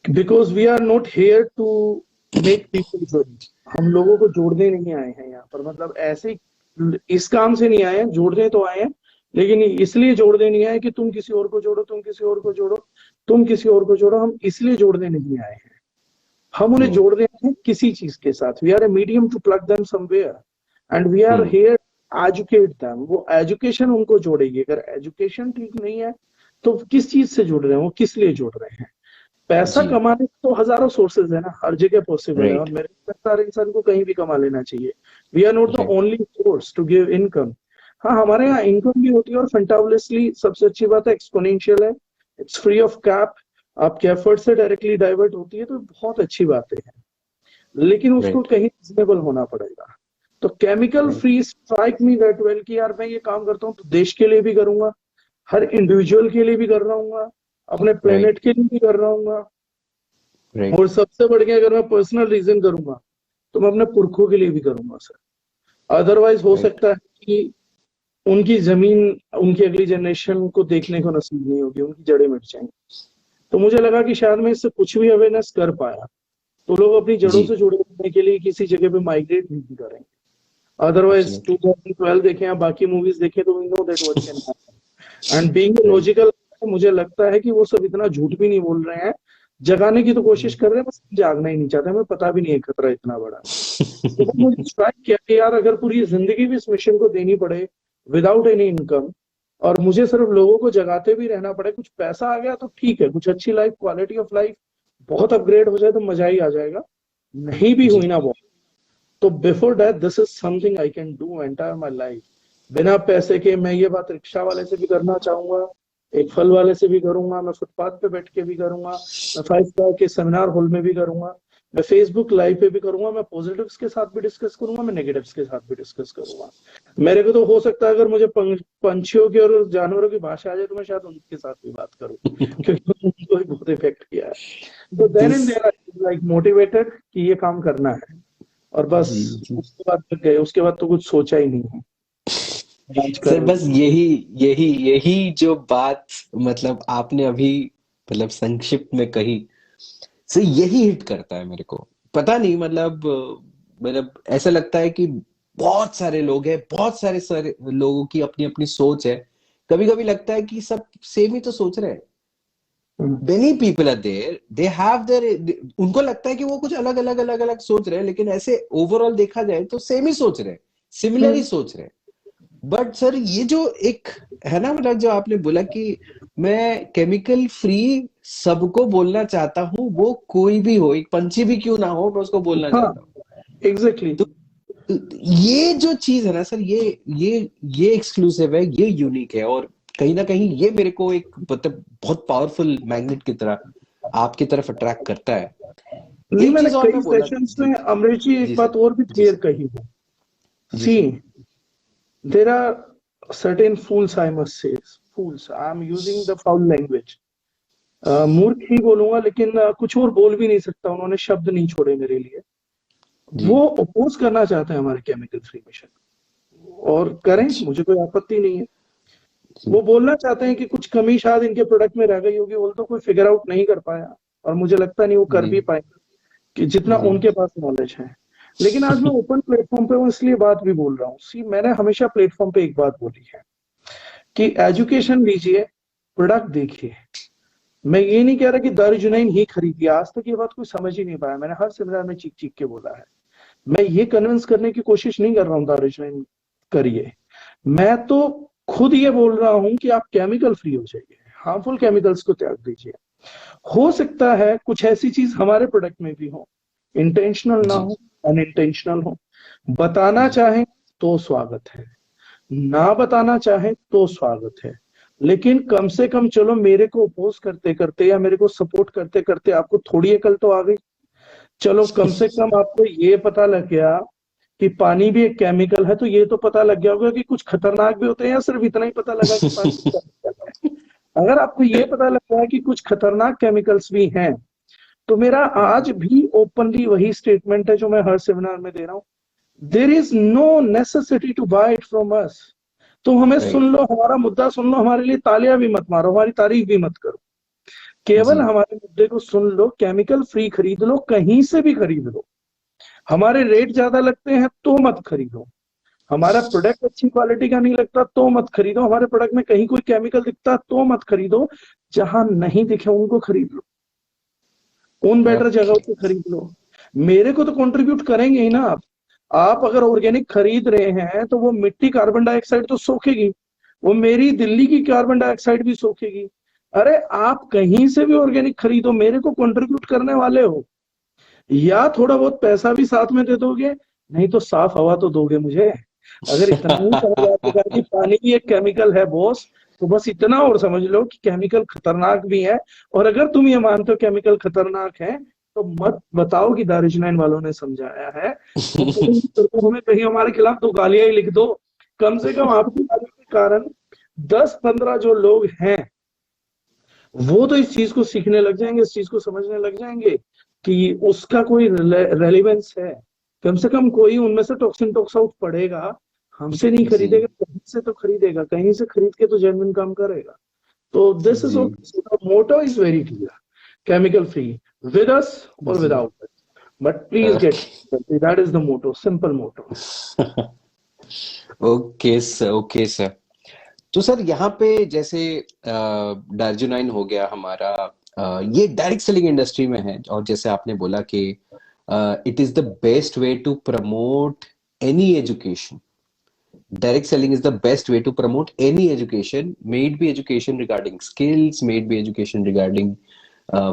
because we are not here to make people join. हम लोगों को जोड़ने नहीं आए हैं यहाँ पर, मतलब ऐसे इस काम से नहीं आए हैं, जोड़ने तो आए हैं, लेकिन इसलिए जोड़ने नहीं आए कि तुम किसी और को जोड़ो, तुम किसी और को जोड़ो, तुम किसी और को जोड़ो। हम इसलिए जोड़ने नहीं आए हैं, हम उन्हें जोड़ने आए हैं किसी चीज के साथ। We are a medium to plug them somewhere and we are here educate them. वो एजुकेशन उनको जोड़ेगी। अगर एजुकेशन ठीक नहीं है तो किस चीज से जुड़ रहे हैं, वो किस लिए जुड़ रहे हैं? पैसा कमाने तो हजारों सोर्सेज है ना, हर जगह पॉसिबल है, और मेरे हर इंसान को कहीं भी कमा लेना चाहिए। We are not the only source to give income. हाँ, हमारे यहाँ इनकम भी होती है, और फंटाबुलसली सबसे अच्छी बात है एक्सपोनेंशियल है, इट्स फ्री ऑफ कैप, आपके एफर्ट से डायरेक्टली डाइवर्ट होती है, तो बहुत अच्छी बातें हैं, लेकिन उसको कहीं रिजनेबल होना पड़ेगा। तो chemical free strike me that well कि यार मैं ये काम करता हूँ तो देश के लिए भी करूंगा, हर इंडिविजुअल के लिए भी कर रहा हूँ, अपने प्लेनेट के लिए भी कर रहा हूँ, और सबसे बढ़ के अगर मैं पर्सनल रीजन करूंगा तो मैं अपने पुरखों के लिए भी करूंगा सर। अदरवाइज हो सकता है कि उनकी जमीन उनकी अगली जनरेशन को देखने को नसीब नहीं होगी, उनकी जड़ें मिट जाएंगी। तो मुझे लगा कि शायद मैं इससे कुछ भी अवेयरनेस कर पाया तो लोग अपनी जड़ों से जुड़े रहने के लिए किसी जगह पे माइग्रेट नहीं करेंगे। अदरवाइज 2012 देखें या बाकी मूवीज देखें तो we know that what can happen. And being logical, मुझे लगता है कि वो सब इतना झूठ भी नहीं बोल रहे हैं, जगाने की तो कोशिश कर रहे हैं, बस जागना ही नहीं चाहते। हमें पता भी नहीं है खतरा इतना बड़ा। तो मुझे स्ट्राइक किया कि यार अगर पूरी जिंदगी भी इस मिशन को देनी पड़े विदाउट एनी इनकम, और मुझे सिर्फ लोगों को जगाते भी रहना पड़े, कुछ पैसा आ गया तो ठीक है, कुछ अच्छी लाइफ, क्वालिटी ऑफ लाइफ बहुत अपग्रेड हो जाए तो मजा ही आ जाएगा, नहीं भी जी हुई ना बहुत, तो before that this is something I can do entire my life. बिना पैसे के मैं ये बात रिक्शा वाले से भी करना चाहूंगा, एक फल वाले से भी करूंगा, मैं फुटपाथ पे बैठ के भी करूंगा, मैं 5 स्टार के सेमिनार हॉल में भी करूंगा, मैं फेसबुक लाइव पे भी करूंगा, मैं पॉजिटिव्स के साथ भी डिस्कस करूंगा, मैं नेगेटिव्स के साथ भी डिस्कस करूंगा। मेरे को तो हो सकता है अगर मुझे पंछियों की और जानवरों की भाषा आ जाए तो मैं शायद उनके साथ भी बात करूं, क्योंकि उनको भी बहुत इफेक्ट किया है। तो then in this there I like motivated कि ये काम करना है, और बस जी जी उसके बाद फिर गए, उसके बाद तो कुछ सोचा ही नहीं है, लॉन्च कर सर, बस यही यही यही जो बात मतलब आपने अभी मतलब संक्षिप्त में कही, सर यही हिट करता है मेरे को। पता नहीं मतलब ऐसा लगता है कि बहुत सारे लोग हैं, बहुत सारे लोगों की अपनी अपनी सोच है। कभी कभी लगता है कि सब सेम ही तो सोच रहे हैं। Many people are there, they have there, उनको लगता है कि वो कुछ अलग अलग अलग अलग सोच रहे हैं, लेकिन ऐसे ओवरऑल देखा जाए तो सेम ही सोच रहे हैं, सिमिलर ही सोच रहे हैं। बट सर ये जो एक है ना, मतलब जो आपने बोला कि मैं केमिकल फ्री सबको बोलना चाहता हूँ, वो कोई भी हो, एक पंछी भी क्यों ना हो, मैं उसको बोलना हाँ चाहता हूँ। एग्जैक्टली। तो ये जो चीज है ना सर, ये एक्सक्लूसिव है, ये यूनिक है, और कहीं ना कहीं ये मेरे को एक मतलब बहुत पावरफुल मैग्नेट की तरह आपकी तरफ अट्रैक्ट करता है। नहीं, एक मैंने चीज और कई मैं बोला, सेशंस जी में अमरीश जी एक जी बात सर, और भी जी क्लियर सर, कही है। जी see, sir, there are certain fools, I must say, fools, I am using the foul language, मूर्ख ही बोलूंगा, लेकिन कुछ और बोल भी नहीं सकता, उन्होंने शब्द नहीं छोड़े मेरे लिए। जी वो अपोज करना चाहते हैं हमारे केमिकल फ्री मिशन, और करें, अच्छा, मुझे कोई आपत्ति नहीं है। जी वो बोलना चाहते हैं कि कुछ कमी शायद इनके प्रोडक्ट में रह गई होगी, वो तो कोई फिगर आउट नहीं कर पाया, और मुझे लगता नहीं वो कर जी भी पाएंगे कि जितना जी उनके पास नॉलेज है। लेकिन आज मैं ओपन प्लेटफॉर्म पे हूँ, इसलिए बात भी बोल रहा हूँ। सी, मैंने हमेशा प्लेटफॉर्म पे एक बात बोली है कि एजुकेशन लीजिए, प्रोडक्ट देखिए। मैं ये नहीं कह रहा कि दारुजुनैन ही खरीदिए, आज तक ये बात कोई समझ ही नहीं पाया, मैंने हर सेमिनार में चीख चीख के बोला है। मैं ये कन्विंस करने की कोशिश नहीं कर रहा हूँ दारुजुनैन करिए, मैं तो खुद ये बोल रहा हूँ कि आप केमिकल फ्री हो जाइए, हार्मफुल केमिकल्स को त्याग दीजिए। हो सकता है कुछ ऐसी चीज हमारे प्रोडक्ट में भी हो, इंटेंशनल ना जी हो, अनइंटेंशनल हो। बताना जी चाहें तो स्वागत है, ना बताना चाहे तो स्वागत है, लेकिन कम से कम चलो मेरे को अपोज करते करते या मेरे को सपोर्ट करते करते आपको थोड़ी अकल तो आ गई। चलो कम से कम आपको ये पता लग गया कि पानी भी एक केमिकल है, तो ये तो पता लग गया होगा कि कुछ खतरनाक भी होते हैं, या सिर्फ इतना ही पता लगा कि पानी केमिकल है। अगर आपको ये पता लग गया कि कुछ खतरनाक केमिकल्स भी हैं, तो मेरा आज भी ओपनली वही स्टेटमेंट है जो मैं हर सेमिनार में दे रहा हूँ, there is no necessity to buy it from us. तुम हमें सुन राइट, लो, हमारा मुद्दा सुन लो, हमारे लिए तालियां भी मत मारो, हमारी तारीफ भी मत करो, केवल जी हमारे मुद्दे को सुन लो, केमिकल फ्री खरीद लो, कहीं से भी खरीद लो। हमारे रेट ज्यादा लगते हैं तो मत खरीदो, हमारा प्रोडक्ट अच्छी क्वालिटी का नहीं लगता तो मत खरीदो, हमारे प्रोडक्ट में कहीं कोई केमिकल दिखता तो मत खरीदो, जहां नहीं दिखे उनको खरीद लो, उन बेटर जगहों ओके, पे खरीद लो। मेरे को तो कंट्रीब्यूट करेंगे ही ना आप अगर ऑर्गेनिक खरीद रहे हैं तो वो मिट्टी कार्बन डाइऑक्साइड तो सोखेगी, वो मेरी दिल्ली की कार्बन डाइऑक्साइड भी सोखेगी। अरे आप कहीं से भी ऑर्गेनिक खरीदो, मेरे को कंट्रीब्यूट करने वाले हो, या थोड़ा बहुत पैसा भी साथ में दे दोगे, नहीं तो साफ हवा तो दोगे मुझे। अगर इतना ही समझ आ चुका है कि पानी भी एक केमिकल है बॉस, तो बस इतना और समझ लो कि केमिकल खतरनाक भी है। और अगर तुम ये मानते हो केमिकल खतरनाक है, तो मत बताओ कि दारुशनाइन वालों ने समझाया है, तो हमें कहीं हमारे खिलाफ तो गालियां ही लिख दो। कम से कम आपकी गालियों के कारण 10-15 जो लोग हैं वो तो इस चीज को सीखने लग जाएंगे, इस चीज को समझने लग जाएंगे कि उसका कोई रेलिवेंस है। कम से कम कोई उनमें से टॉक्सिन टॉक्स आउट पड़ेगा, हमसे नहीं जी खरीदेगा, कहीं से तो खरीदेगा, कहीं से खरीद के तो जेन्युइन काम करेगा। तो दिस इज जी motto is very clear, chemical free, with us और जी without us, but please get, okay that is the motto, simple motto. Okay sir, okay sir. तो सर यहाँ पे जैसे डार्जिलिंग हो गया हमारा, ये डायरेक्ट सेलिंग इंडस्ट्री में है, और जैसे आपने बोला कि it is the best way to promote any education, direct selling is the best way to promote any education, may it be education regarding skills, may it be education regarding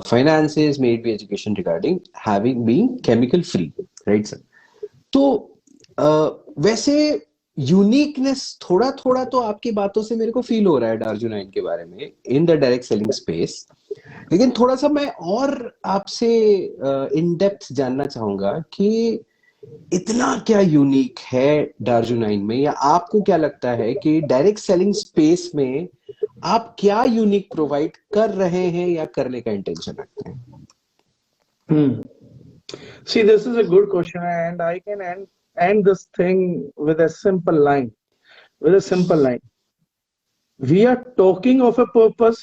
finances, may it be education regarding having being chemical free, right sir? तो वैसे uniqueness थोड़ा थोड़ा तो आपकी बातों से मेरे को फील हो रहा है डार्जुनाइन के बारे में in the direct selling space, लेकिन थोड़ा सा मैं और आपसे इन डेप्थ जानना चाहूंगा कि इतना क्या यूनिक है डार्जुनाइन में, या आपको क्या लगता है कि डायरेक्ट सेलिंग स्पेस में आप क्या यूनिक प्रोवाइड कर रहे हैं या करने का इंटेंशन रखते हैं? See, this is a good question, and I can end this thing with a simple line. We are talking of a purpose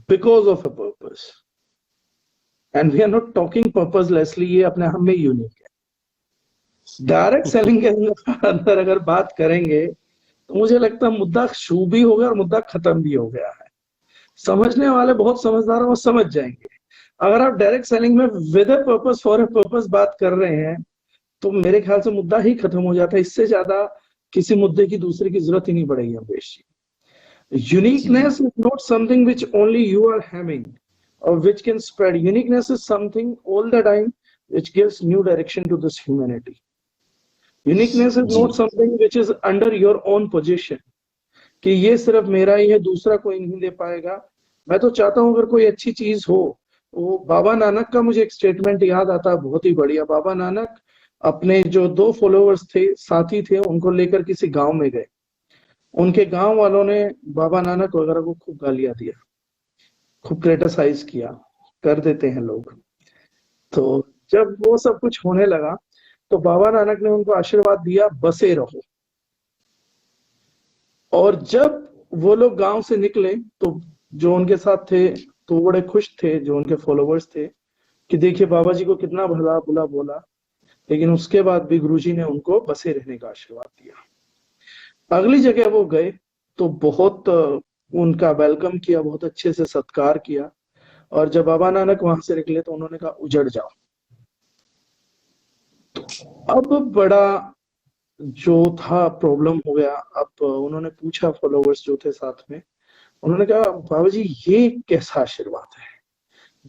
because of a purpose, and we are not talking purposelessly. ये अपने हम में unique है। Direct selling के अंदर अगर बात करेंगे तो मुझे लगता है मुद्दा शुरू भी हो गया और मुद्दा खत्म भी हो गया है। समझने वाले बहुत समझदार हैं, वो समझ जाएंगे। अगर आप डायरेक्ट सेलिंग में with a purpose for a purpose बात कर रहे हैं तो मेरे ख्याल से मुद्दा ही खत्म हो जाता है। इससे ज्यादा किसी मुद्दे की दूसरे की जरूरत ही नहीं पड़ेगी Amrish ji. Uniqueness is not something which only you are having और which can spread. Uniqueness is something all the time which gives new direction to this humanity. Uniqueness is not something which is under your own position कि ये सिर्फ मेरा ही है, दूसरा कोई नहीं दे पाएगा। मैं तो चाहता हूं अगर कोई अच्छी चीज हो, वो बाबा नानक का मुझे एक स्टेटमेंट याद आता है, बहुत ही बढ़िया। बाबा नानक अपने जो 2 फॉलोअर्स थे, साथी थे, उनको लेकर किसी गांव में गए। उनके गांव वालों ने बाबा नानक वगैरह को खूब गालियां दिया, खूब क्रिटिसाइज किया, कर देते हैं लोग। तो जब वो सब कुछ होने लगा तो बाबा नानक ने उनको आशीर्वाद दिया, बसे रहो। और जब वो लोग गांव से निकले तो जो उनके साथ थे तो बड़े खुश थे, जो उनके फॉलोवर्स थे, कि देखिए बाबा जी को कितना भला बुला बोला, लेकिन उसके बाद भी गुरुजी ने उनको बसे रहने का आशीर्वाद दिया। अगली जगह वो गए तो बहुत उनका वेलकम किया, बहुत अच्छे से सत्कार किया। और जब बाबा नानक वहां से निकले तो उन्होंने कहा उजड़ जाओ। अब बड़ा जो था प्रॉब्लम हो गया। अब उन्होंने पूछा फॉलोवर्स जो थे साथ में, उन्होंने कहा बाबा जी ये कैसा आशीर्वाद है,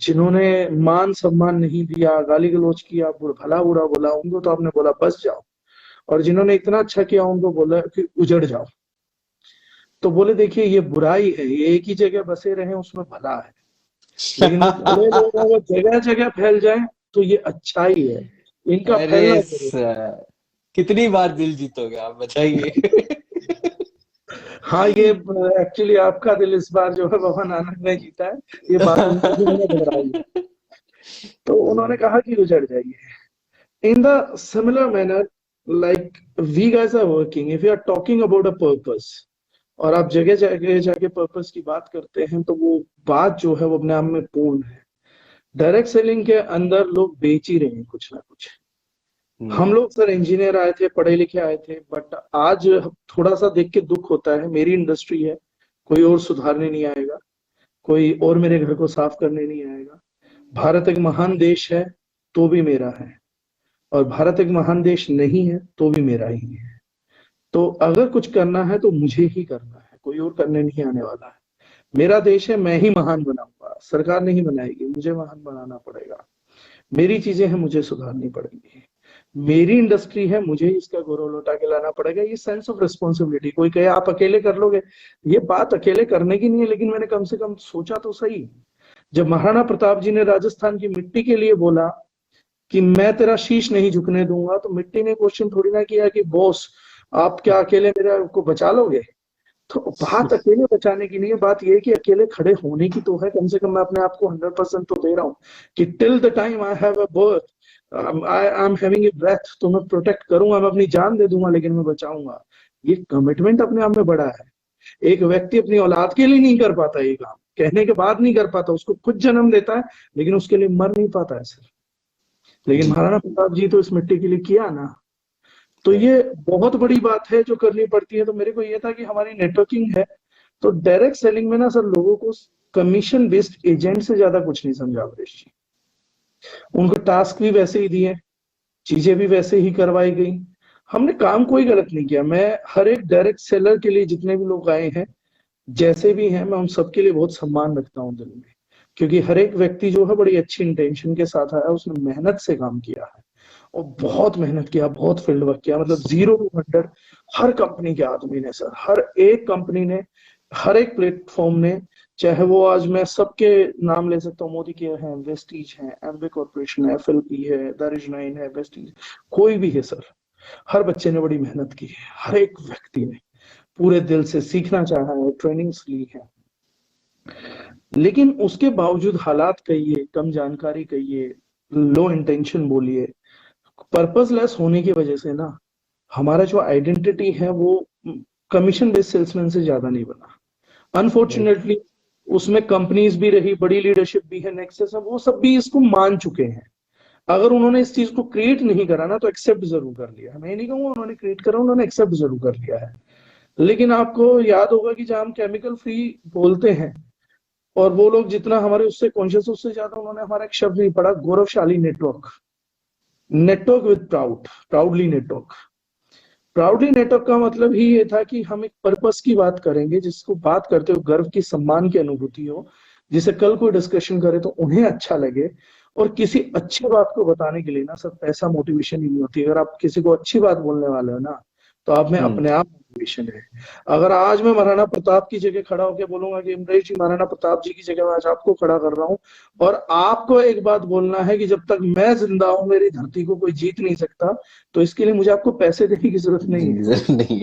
जिन्होंने मान सम्मान नहीं दिया, गाली गलौज किया, भला बुरा बोला, उनको तो आपने बोला बस जाओ, और जिन्होंने इतना अच्छा किया उनको बोला कि उजड़ जाओ। तो बोले देखिए ये बुराई है, ये एक ही जगह बसे रहे उसमें भला है, लेकिन भले लोग अगर जगह जगह फैल जाए तो ये अच्छाई है, इनका फैलना। कितनी बार दिल जीतोगे आप, बताइए। हाँ, ये एक्चुअली आपका दिल इस बार जो है बाबा नानक ने जीता है, ये बात उनको घबराई है। तो उन्होंने कहा कि उजड़ जाइए। In the similar manner like we guys are working, if you are talking about a purpose और आप जगह जगह जाके पर्पस की बात करते हैं तो वो बात जो है वो अपने आप में पूर्ण है। डायरेक्ट सेलिंग के अंदर लोग बेच ही रहे हैं कुछ ना कुछ। हम लोग सर इंजीनियर आए थे, पढ़े लिखे आए थे, बट आज थोड़ा सा देख के दुख होता है। मेरी इंडस्ट्री है, कोई और सुधारने नहीं आएगा, कोई और मेरे घर को साफ करने नहीं आएगा। भारत एक महान देश है तो भी मेरा है, और भारत एक महान देश नहीं है तो भी मेरा ही है। तो अगर कुछ करना है तो मुझे ही करना है, कोई और करने नहीं आने वाला है। मेरा देश है, मैं ही महान बनाऊंगा, सरकार नहीं बनाएगी, मुझे महान बनाना पड़ेगा। मेरी चीजें हैं, मुझे सुधारनी पड़ेगी। मेरी इंडस्ट्री है, मुझे इसका गौरव लौटा के लाना पड़ेगा। ये सेंस ऑफ रिस्पॉन्सिबिलिटी। कोई कहे आप अकेले कर लोगे, ये बात अकेले करने की नहीं है, लेकिन मैंने कम से कम सोचा तो सही। जब महाराणा प्रताप जी ने राजस्थान की मिट्टी के लिए बोला कि मैं तेरा शीश नहीं झुकने दूंगा, तो मिट्टी ने क्वेश्चन थोड़ी ना किया कि बॉस आप क्या अकेले मेरे को बचा लोगे। तो बात अकेले बचाने की नहीं है, बात ये है कि अकेले खड़े होने की तो है। कम से कम मैं अपने आप को 100% तो दे रहा हूँ कि till the time I have a birth, I am having a breath, तो मैं प्रोटेक्ट करूंगा, मैं अपनी जान दे दूंगा, लेकिन मैं बचाऊंगा। ये कमिटमेंट अपने आप में बड़ा है। एक व्यक्ति अपनी औलाद के लिए नहीं कर पाता ये काम, कहने के बाद नहीं कर पाता, उसको खुद जन्म देता है लेकिन उसके लिए मर नहीं पाता है सर। लेकिन महाराणा प्रताप जी तो इस मिट्टी के लिए किया ना। तो ये बहुत बड़ी बात है जो करनी पड़ती है। तो मेरे को ये था कि हमारी नेटवर्किंग है, तो डायरेक्ट सेलिंग में ना सर लोगों को कमीशन बेस्ड एजेंट से ज्यादा कुछ नहीं समझा अमरीश जी। उनको टास्क भी वैसे ही दिए, चीजें भी वैसे ही करवाई गई, हमने काम कोई गलत नहीं किया। मैं हर एक डायरेक्ट सेलर के लिए जितने भी लोग आए हैं, जैसे भी हैं, मैं उन सबके लिए बहुत सम्मान रखता हूँ दिल में, क्योंकि हर एक व्यक्ति जो है बड़ी अच्छी इंटेंशन के साथ आया, उसने मेहनत से काम किया है और बहुत मेहनत किया, बहुत फील्ड वर्क किया, मतलब 0 to 100 हर कंपनी के आदमी ने सर, हर एक कंपनी ने, हर एक प्लेटफॉर्म ने, चाहे वो आज मैं सबके नाम ले सकता हूँ, मोदी केयर है, वेस्टीज है, एम्बे कॉर्पोरेशन है, FLP है, दारुश9 है, वेस्टीज, कोई भी है सर, हर बच्चे ने बड़ी मेहनत की है, हर एक व्यक्ति ने पूरे दिल से सीखना चाहा है, ट्रेनिंग्स ली है। लेकिन उसके बावजूद हालात कहिए, कम जानकारी कहिए, लो इंटेंशन बोलिए, पर्पसलेस होने की वजह से ना हमारा जो आइडेंटिटी है वो कमीशन बेस्ड सेल्समैन से ज्यादा नहीं बना। अनफॉर्चुनेटली उसमें कंपनीज भी रही, बड़ी लीडरशिप भी है, नेक्सस है, वो सब भी इसको मान चुके हैं। अगर उन्होंने इस चीज को क्रिएट नहीं करा ना तो एक्सेप्ट जरूर कर लिया। मैं नहीं कहूंगा उन्होंने क्रिएट करा, उन्होंने एक्सेप्ट जरूर कर लिया है। लेकिन आपको याद होगा कि जब हम केमिकल फ्री बोलते हैं और वो लोग जितना हमारे उससे कॉन्शियस, उससे ज्यादा उन्होंने हमारा एक शब्द नहीं पढ़ा, गौरवशाली network, network with proudly network. Proudly network का मतलब ही ये था कि हम एक पर्पस की बात करेंगे, जिसको बात करते हो गर्व की, सम्मान की अनुभूति हो, जिसे कल कोई डिस्कशन करे तो उन्हें अच्छा लगे। और किसी अच्छी बात को बताने के लिए ना सब पैसा मोटिवेशन ही नहीं होती। अगर आप किसी को अच्छी बात बोलने वाले हो ना, तो आप में अपने आप मोटिवेशन है। अगर आज मैं महाराणा प्रताप की जगह खड़ा होकर बोलूंगा कि इमरेश जी, महाराणा प्रताप जी की जगह मैं आज आपको खड़ा कर रहा हूँ, और आपको एक बात बोलना है कि जब तक मैं जिंदा हूं मेरी धरती को कोई जीत नहीं सकता, तो इसके लिए मुझे आपको पैसे देने की जरूरत नहीं है।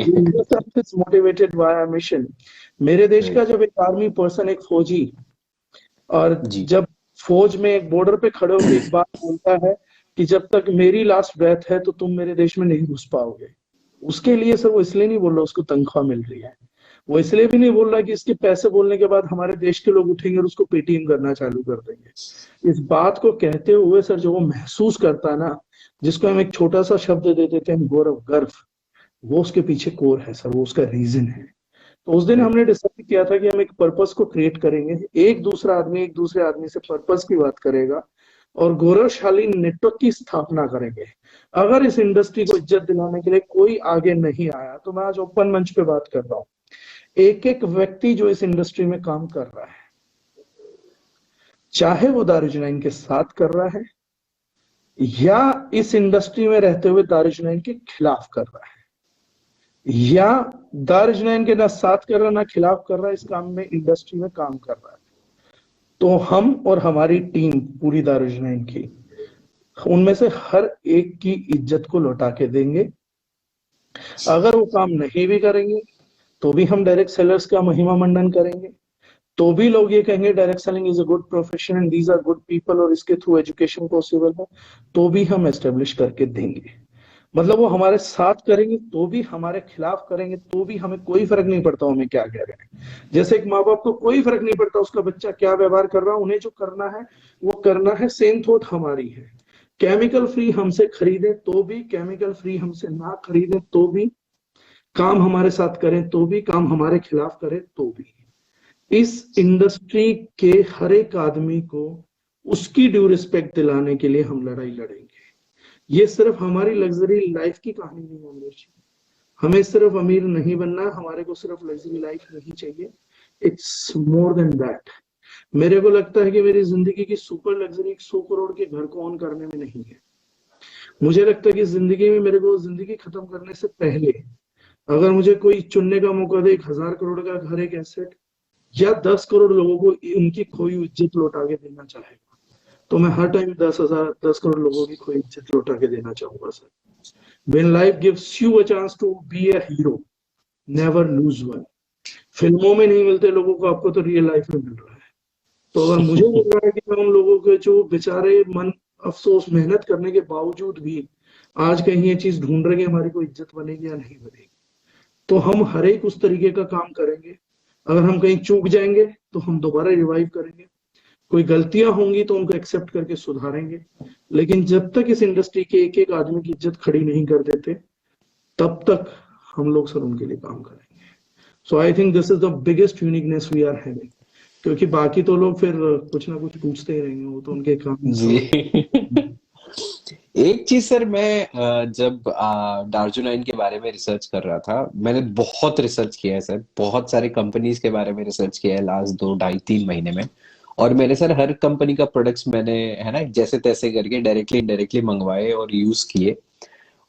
Motivated by mission. मेरे देश का जब एक आर्मी पर्सन, एक फौजी, और जब फौज में एक बॉर्डर पे खड़े होकर एक बात बोलता है कि जब तक मेरी लास्ट ब्रेथ है तो तुम मेरे देश में नहीं घुस पाओगे, उसके लिए सर वो इसलिए नहीं बोल रहा उसको तनख्वाह मिल रही है, वो इसलिए भी नहीं बोल रहा कि इसके पैसे बोलने के बाद हमारे देश के लोग उठेंगे और उसको पेटीएम करना चालू कर देंगे। इस बात को कहते हुए सर जो वो महसूस करता है ना, जिसको हम एक छोटा सा शब्द दे देते हैं गौरव, गर्व, वो उसके पीछे कोर है सर, वो उसका रीजन है। तो उस दिन हमने डिसाइड किया था कि हम एक पर्पस को क्रिएट करेंगे, एक दूसरा आदमी एक दूसरे आदमी से पर्पस की बात करेगा और गौरवशाली नेटवर्क की स्थापना करेंगे। अगर इस इंडस्ट्री को इज्जत दिलाने के लिए कोई आगे नहीं आया, तो मैं आज ओपन मंच पे बात कर रहा हूँ, एक एक व्यक्ति जो इस इंडस्ट्री में काम कर रहा है, चाहे वो दारुश9 के साथ कर रहा है या इस इंडस्ट्री में रहते हुए दारुश9 के खिलाफ कर रहा है, या दारुश9 के ना साथ कर रहा ना खिलाफ कर रहा है, इस काम में, इंडस्ट्री में काम कर रहा है, तो हम और हमारी टीम पूरी दारुश9 की, उनमें से हर एक की इज्जत को लौटा के देंगे। अगर वो काम नहीं भी करेंगे तो भी हम डायरेक्ट सेलर्स का महिमा मंडन करेंगे, तो भी लोग ये कहेंगे direct selling is a good profession and these are good people, और इसके थ्रू एजुकेशन पॉसिबल है, तो भी हम एस्टेब्लिश करके देंगे। मतलब वो हमारे साथ करेंगे तो भी, हमारे खिलाफ करेंगे तो भी, हमें कोई फर्क नहीं पड़ता हमें क्या कह रहे हैं। जैसे एक माँ बाप को कोई फर्क नहीं पड़ता उसका बच्चा क्या व्यवहार कर रहा है, उन्हें जो करना है वो करना है। सेम थॉट हमारी है, केमिकल फ्री हमसे खरीदे तो भी, केमिकल फ्री हमसे ना खरीदे तो भी, काम हमारे साथ करें तो भी, काम हमारे खिलाफ करें तो भी, इस इंडस्ट्री के हर एक आदमी को उसकी ड्यू रिस्पेक्ट दिलाने के लिए हम लड़ाई लड़ेंगे। ये सिर्फ हमारी लग्जरी लाइफ की कहानी नहीं है अमरीश जी, हमें सिर्फ अमीर नहीं बनना, हमारे को सिर्फ लग्जरी लाइफ नहीं चाहिए, इट्स मोर देन दैट। मेरे को लगता है कि मेरी जिंदगी की सुपर लग्जरी 100 करोड़ के घर को ऑन करने में नहीं है। मुझे लगता है कि जिंदगी में मेरे को जिंदगी खत्म करने से पहले अगर मुझे कोई चुनने का मौका दे, 1000 करोड़ का घर, एक एसेट, या 10 करोड़ लोगों को उनकी खोई इज्जत लौटा के देना चाहेगा, तो मैं हर टाइम 10 करोड़ लोगों की खोई इज्जत लौटा के देना चाहूंगा sir. When life gives you a chance to be a hero, never lose one। फिल्मों में नहीं मिलते लोगों को, आपको तो रियल लाइफ में मिल रहा है। तो अगर मुझे मिल रहा है कि मैं उन लोगों के जो बेचारे मन अफसोस मेहनत करने के बावजूद भी आज कहीं ये चीज ढूंढ रहे हैं हमारी कोई इज्जत बनेगी या नहीं बनेगी, तो हम हर एक उस तरीके का काम करेंगे। अगर हम कहीं चूक जाएंगे तो हम दोबारा रिवाइव करेंगे, कोई गलतियां होंगी तो उनको एक्सेप्ट करके सुधारेंगे, लेकिन जब तक इस इंडस्ट्री के एक एक आदमी की इज्जत खड़ी नहीं कर देते तब तक हम लोग सर उनके लिए काम करेंगे। So I think this is the biggest uniqueness we are having, क्योंकि बाकी तो लोग फिर कुछ ना कुछ पूछते ही रहेंगे, वो तो उनके काम। एक चीज सर, मैं जब डार्जुनाइन के बारे में रिसर्च कर रहा था, मैंने बहुत रिसर्च किया है सर, बहुत सारे कंपनीज के बारे में रिसर्च किया है लास्ट 2 ढाई 3 महीने में। और मैंने सर हर कंपनी का प्रोडक्ट्स मैंने, है ना, जैसे तैसे करके डायरेक्टली इनडायरेक्टली मंगवाए और यूज किए।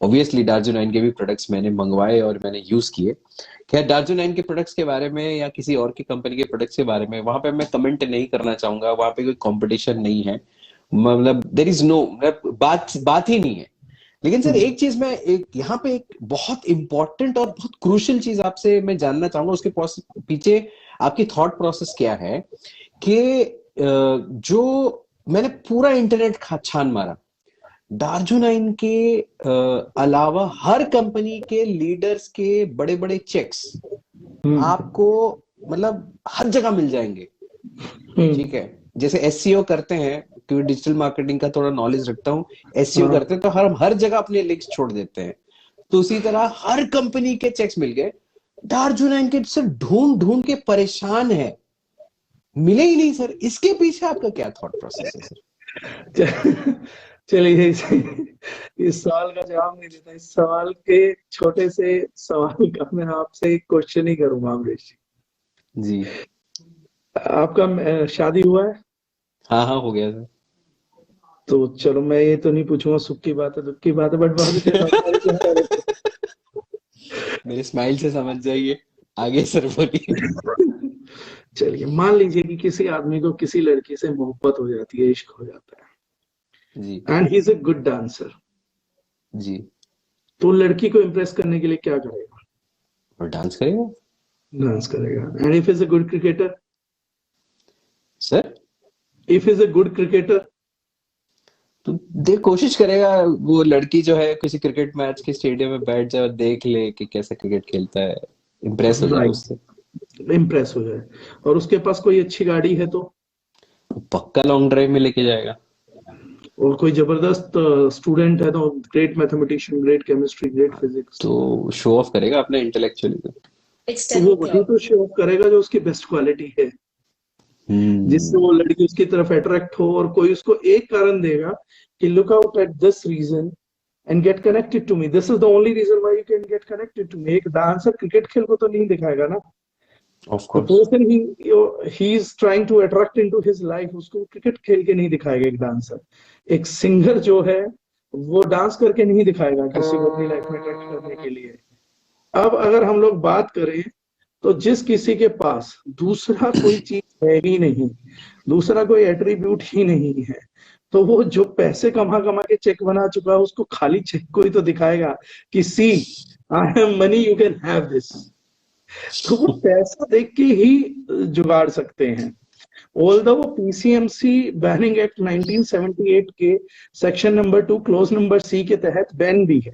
ऑब्वियसली डार्जुनाइन के भी प्रोडक्ट्स मैंने मंगवाए और मैंने यूज किए। खैर, डार्जुनाइन के प्रोडक्ट्स के बारे में या किसी और की कंपनी के प्रोडक्ट्स के बारे में वहां पे मैं कमेंट नहीं करना चाहूंगा, वहां पे कोई कंपटीशन नहीं है, मतलब देर इज नो, बात बात ही नहीं है। लेकिन सर एक चीज मैं, एक यहाँ पे एक बहुत इंपॉर्टेंट और बहुत क्रूशियल चीज आपसे मैं जानना चाहूंगा, उसके पीछे आपकी थॉट प्रोसेस क्या है कि जो मैंने पूरा इंटरनेट छान मारा, डार्जुनाइन के अलावा हर कंपनी के लीडर्स के बड़े बड़े चेक्स आपको मतलब हर जगह मिल जाएंगे। ठीक है, जैसे एसईओ करते हैं, क्योंकि डिजिटल मार्केटिंग का थोड़ा नॉलेज रखता हूँ, एसईओ करते हैं तो हर जगह अपने लिंक्स छोड़ देते हैं। तो उसी तरह हर कंपनी के चेक्स मिल गए, डार्जुनाइन के सिर्फ ढूंढ ढूंढ के परेशान है, मिले ही नहीं सर। इसके पीछे आपका क्या थॉट प्रोसेस है सर? चलिए, इस सवाल का जवाब नहीं देता। इस सवाल के छोटे से सवाल का मैं आपसे एक क्वेश्चन ही करूंगा अमरीश जी। आपका शादी हुआ है? हाँ हाँ, हो गया सर। तो चलो, मैं ये तो नहीं पूछूंगा सुख की बात है दुख की बात है, बट बहुत मेरे स्माइल से समझ जाइए, आगे सर बोलिए। चलिए, मान लीजिए कि किसी आदमी को किसी लड़की से मोहब्बत हो जाती है, इश्क हो जाता है, जी and he is a good dancer. जी। तो लड़की को इम्प्रेस करने के लिए क्या करेगा? और डांस करेगा डांस करेगा। And if is a good cricketer, sir? If is a good cricketer, तो देख, कोशिश करेगा वो लड़की जो है किसी क्रिकेट मैच के स्टेडियम में बैठ जाए और देख ले कि कैसे क्रिकेट खेलता है, इम्प्रेस हो जाए उससे। इम्प्रेस हो जाए। और उसके पास कोई अच्छी गाड़ी है तो, पक्का लॉन्ग ड्राइव में लेके जाएगा। और कोई जबरदस्त स्टूडेंट है तो, great mathematician, great chemistry, great physics, तो शो ऑफ करेगा अपने इंटेलेक्चुअली। तो वो वही तो शो ऑफ करेगा जो उसकी बेस्ट क्वालिटी है, जिससे वो लड़की उसकी तरफ अट्रैक्ट हो। और कोई उसको एक कारण देगा कि look out at this reason and get connected to me, this is the only reason why you can get connected to me. एक डांसर क्रिकेट खेल को तो नहीं दिखाएगा ना। Of The course. person he is trying to attract into his life, उसको cricket खेल के नहीं दिखाएगा एक डांसर। एक सिंगर जो है वो डांस करके नहीं दिखाएगा किसी को अपनी लाइफ में अट्रैक्ट करने के लिए। अब अगर हम लोग बात करें तो जिस किसी के पास दूसरा कोई चीज है ही नहीं, दूसरा कोई एट्रीब्यूट ही नहीं है, तो वो जो पैसे कमा कमा के चेक बना चुका है उसको खाली चेक को ही तो दिखाएगा कि see, I have money, you can have this. तो वो पैसा देख के ही जुगाड़ सकते हैं। ऑल्दो वो पीसीएमसी बैनिंग एक्ट 1978 के section number 2 clause number C के तहत बैन भी है।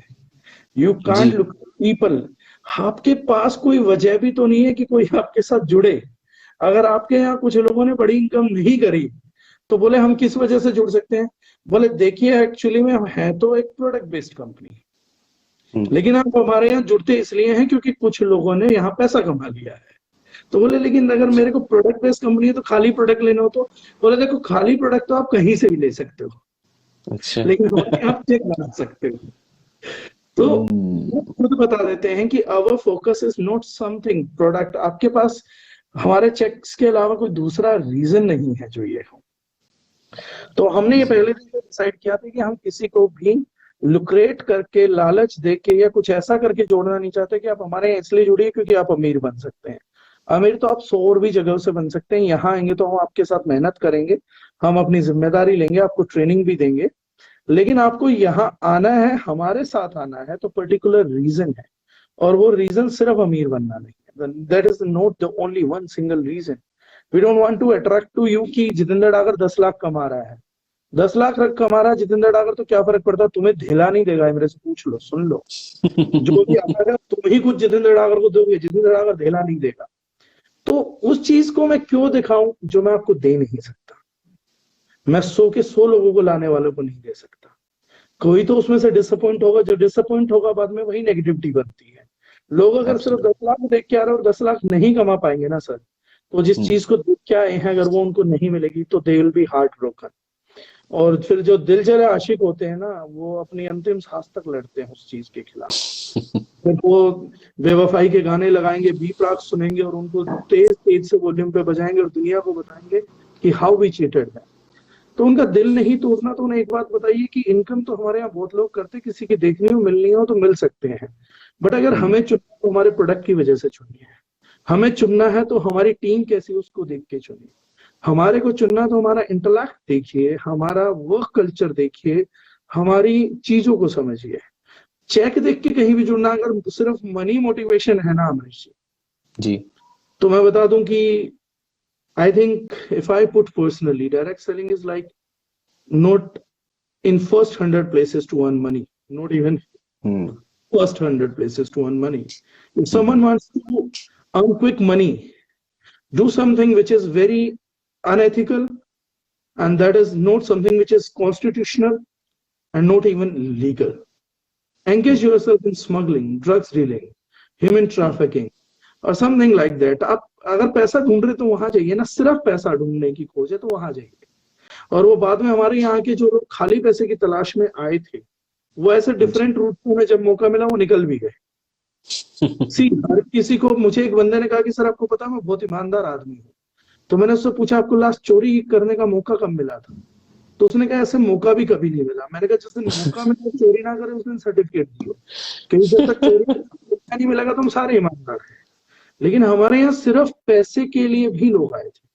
You can't look people. आपके पास कोई वजह भी तो नहीं है कि कोई आपके साथ जुड़े। अगर आपके यहाँ कुछ लोगों ने बड़ी इनकम नहीं करी तो बोले हम किस वजह से जुड़ सकते हैं? बोले देखिए, एक्चुअली में हम हैं तो एक प्रोडक्ट बेस्ड कंपनी, लेकिन आप हमारे यहाँ जुड़ते इसलिए हैं क्योंकि कुछ लोगों ने यहाँ पैसा कमा लिया है। तो बोले लेकिन अगर मेरे को प्रोडक्ट बेस्ड कंपनी है तो खाली प्रोडक्ट लेना हो तो, बोले देखो खाली प्रोडक्ट तो आप कहीं से भी ले सकते हो, अच्छा। लेकिन आप चेक बना सकते हो। तो खुद बता देते हैं कि our focus is not something product. आपके पास हमारे चेक्स के अलावा कोई दूसरा रीजन नहीं है जो ये हो। तो हमने ये पहले दिन डिसाइड किया था कि हम किसी को भी लुक्रेट करके, लालच देके या कुछ ऐसा करके जोड़ना नहीं चाहते कि आप हमारे यहाँ इसलिए जुड़िए क्योंकि आप अमीर बन सकते हैं। अमीर तो आप 100 और भी जगहों से बन सकते हैं। यहाँ आएंगे तो हम आपके साथ मेहनत करेंगे, हम अपनी जिम्मेदारी लेंगे, आपको ट्रेनिंग भी देंगे, लेकिन आपको यहाँ आना है, हमारे साथ आना है तो पर्टिकुलर रीजन है। और वो रीजन सिर्फ अमीर बनना नहीं है। That is not the only one single reason. We don't want to attract to you कि जितेंद्र डागर 10 लाख कमा रहा है, 10 लाख कमा रहा है जितेंद्र डागर, तो क्या फर्क पड़ता है? तुम्हें ढेला नहीं देगा, मेरे से पूछ लो, सुन लो। जो भी आता है तुम ही कुछ जितेंद्र डागर को दोगे, जितेंद्र डागर ढेला नहीं देगा। तो उस चीज को मैं क्यों दिखाऊं जो मैं आपको दे नहीं सकता? मैं 100 के 100 लोगों को लाने वालों को नहीं दे सकता। कोई तो उसमें से डिसअपॉइंट होगा, जो डिसअपॉइंट होगा बाद में वही नेगेटिविटी बनती है। लोग अगर सिर्फ 10 लाख देख के आ रहे हैं और 10 लाख नहीं कमा पाएंगे ना सर, तो जिस चीज को देख के आए हैं अगर वो उनको नहीं मिलेगी तो they will be heart broken. और फिर जो दिल जले आशिक होते हैं ना, वो अपनी अंतिम सांस तक लड़ते हैं उस चीज के खिलाफ। फिर वो बेवफाई के गाने लगाएंगे, बी प्राक सुनेंगे और उनको तेज तेज से वॉल्यूम पे बजाएंगे और दुनिया को बताएंगे कि हाउ वी चीटेड है। तो उनका दिल नहीं टूटना। तो उन्हें एक बात बताइए कि इनकम तो हमारे यहाँ बहुत लोग करते, किसी की देखनी हो मिलनी हो तो मिल सकते हैं, बट अगर हमें चुनना तो हमारे प्रोडक्ट की वजह से चुनिए। हमें चुनना है तो हमारी टीम कैसी उसको देख के चुनिए। हमारे को चुनना तो हमारा इंटेलेक्ट देखिए, हमारा वर्क कल्चर देखिए, हमारी चीजों को समझिए। चेक देख के कहीं भी जुड़ना, अगर सिर्फ मनी मोटिवेशन है ना अमरीश जी, तो मैं बता दूं कि I think if I put personally, direct selling is like not in first 100 places to earn money, not even first 100 places to earn money. If someone wants to earn quick money, do something which is very unethical, and that is not something which is constitutional and not even legal. Engage yourself in smuggling, drugs dealing, human trafficking or something like that. आप अगर पैसा ढूंढ रहे तो वहां जाइए ना, सिर्फ पैसा ढूंढने की खोज है तो वहां जाइए। और वो बाद में हमारे यहाँ के जो लोग खाली पैसे की तलाश में आए थे, वो ऐसे डिफरेंट रूट में उन्हें जब मौका मिला वो निकल भी गए। सी हर किसी को, मुझे एक बंदे ने कहा कि सर आपको पता मैं बहुत ईमानदार आदमी हूँ। तो मैंने उससे पूछा आपको लास्ट चोरी करने का मौका कब मिला था? तो उसने कहा ऐसे मौका भी कभी नहीं मिला। मैंने कहा जिस दिन मौका मिला चोरी ना करे उस दिन सर्टिफिकेट दियो, क्योंकि जब तक चोरी का नहीं मिलेगा तो हम सारे ईमानदार हैं। लेकिन हमारे यहाँ सिर्फ पैसे के लिए भी लोग आए थे,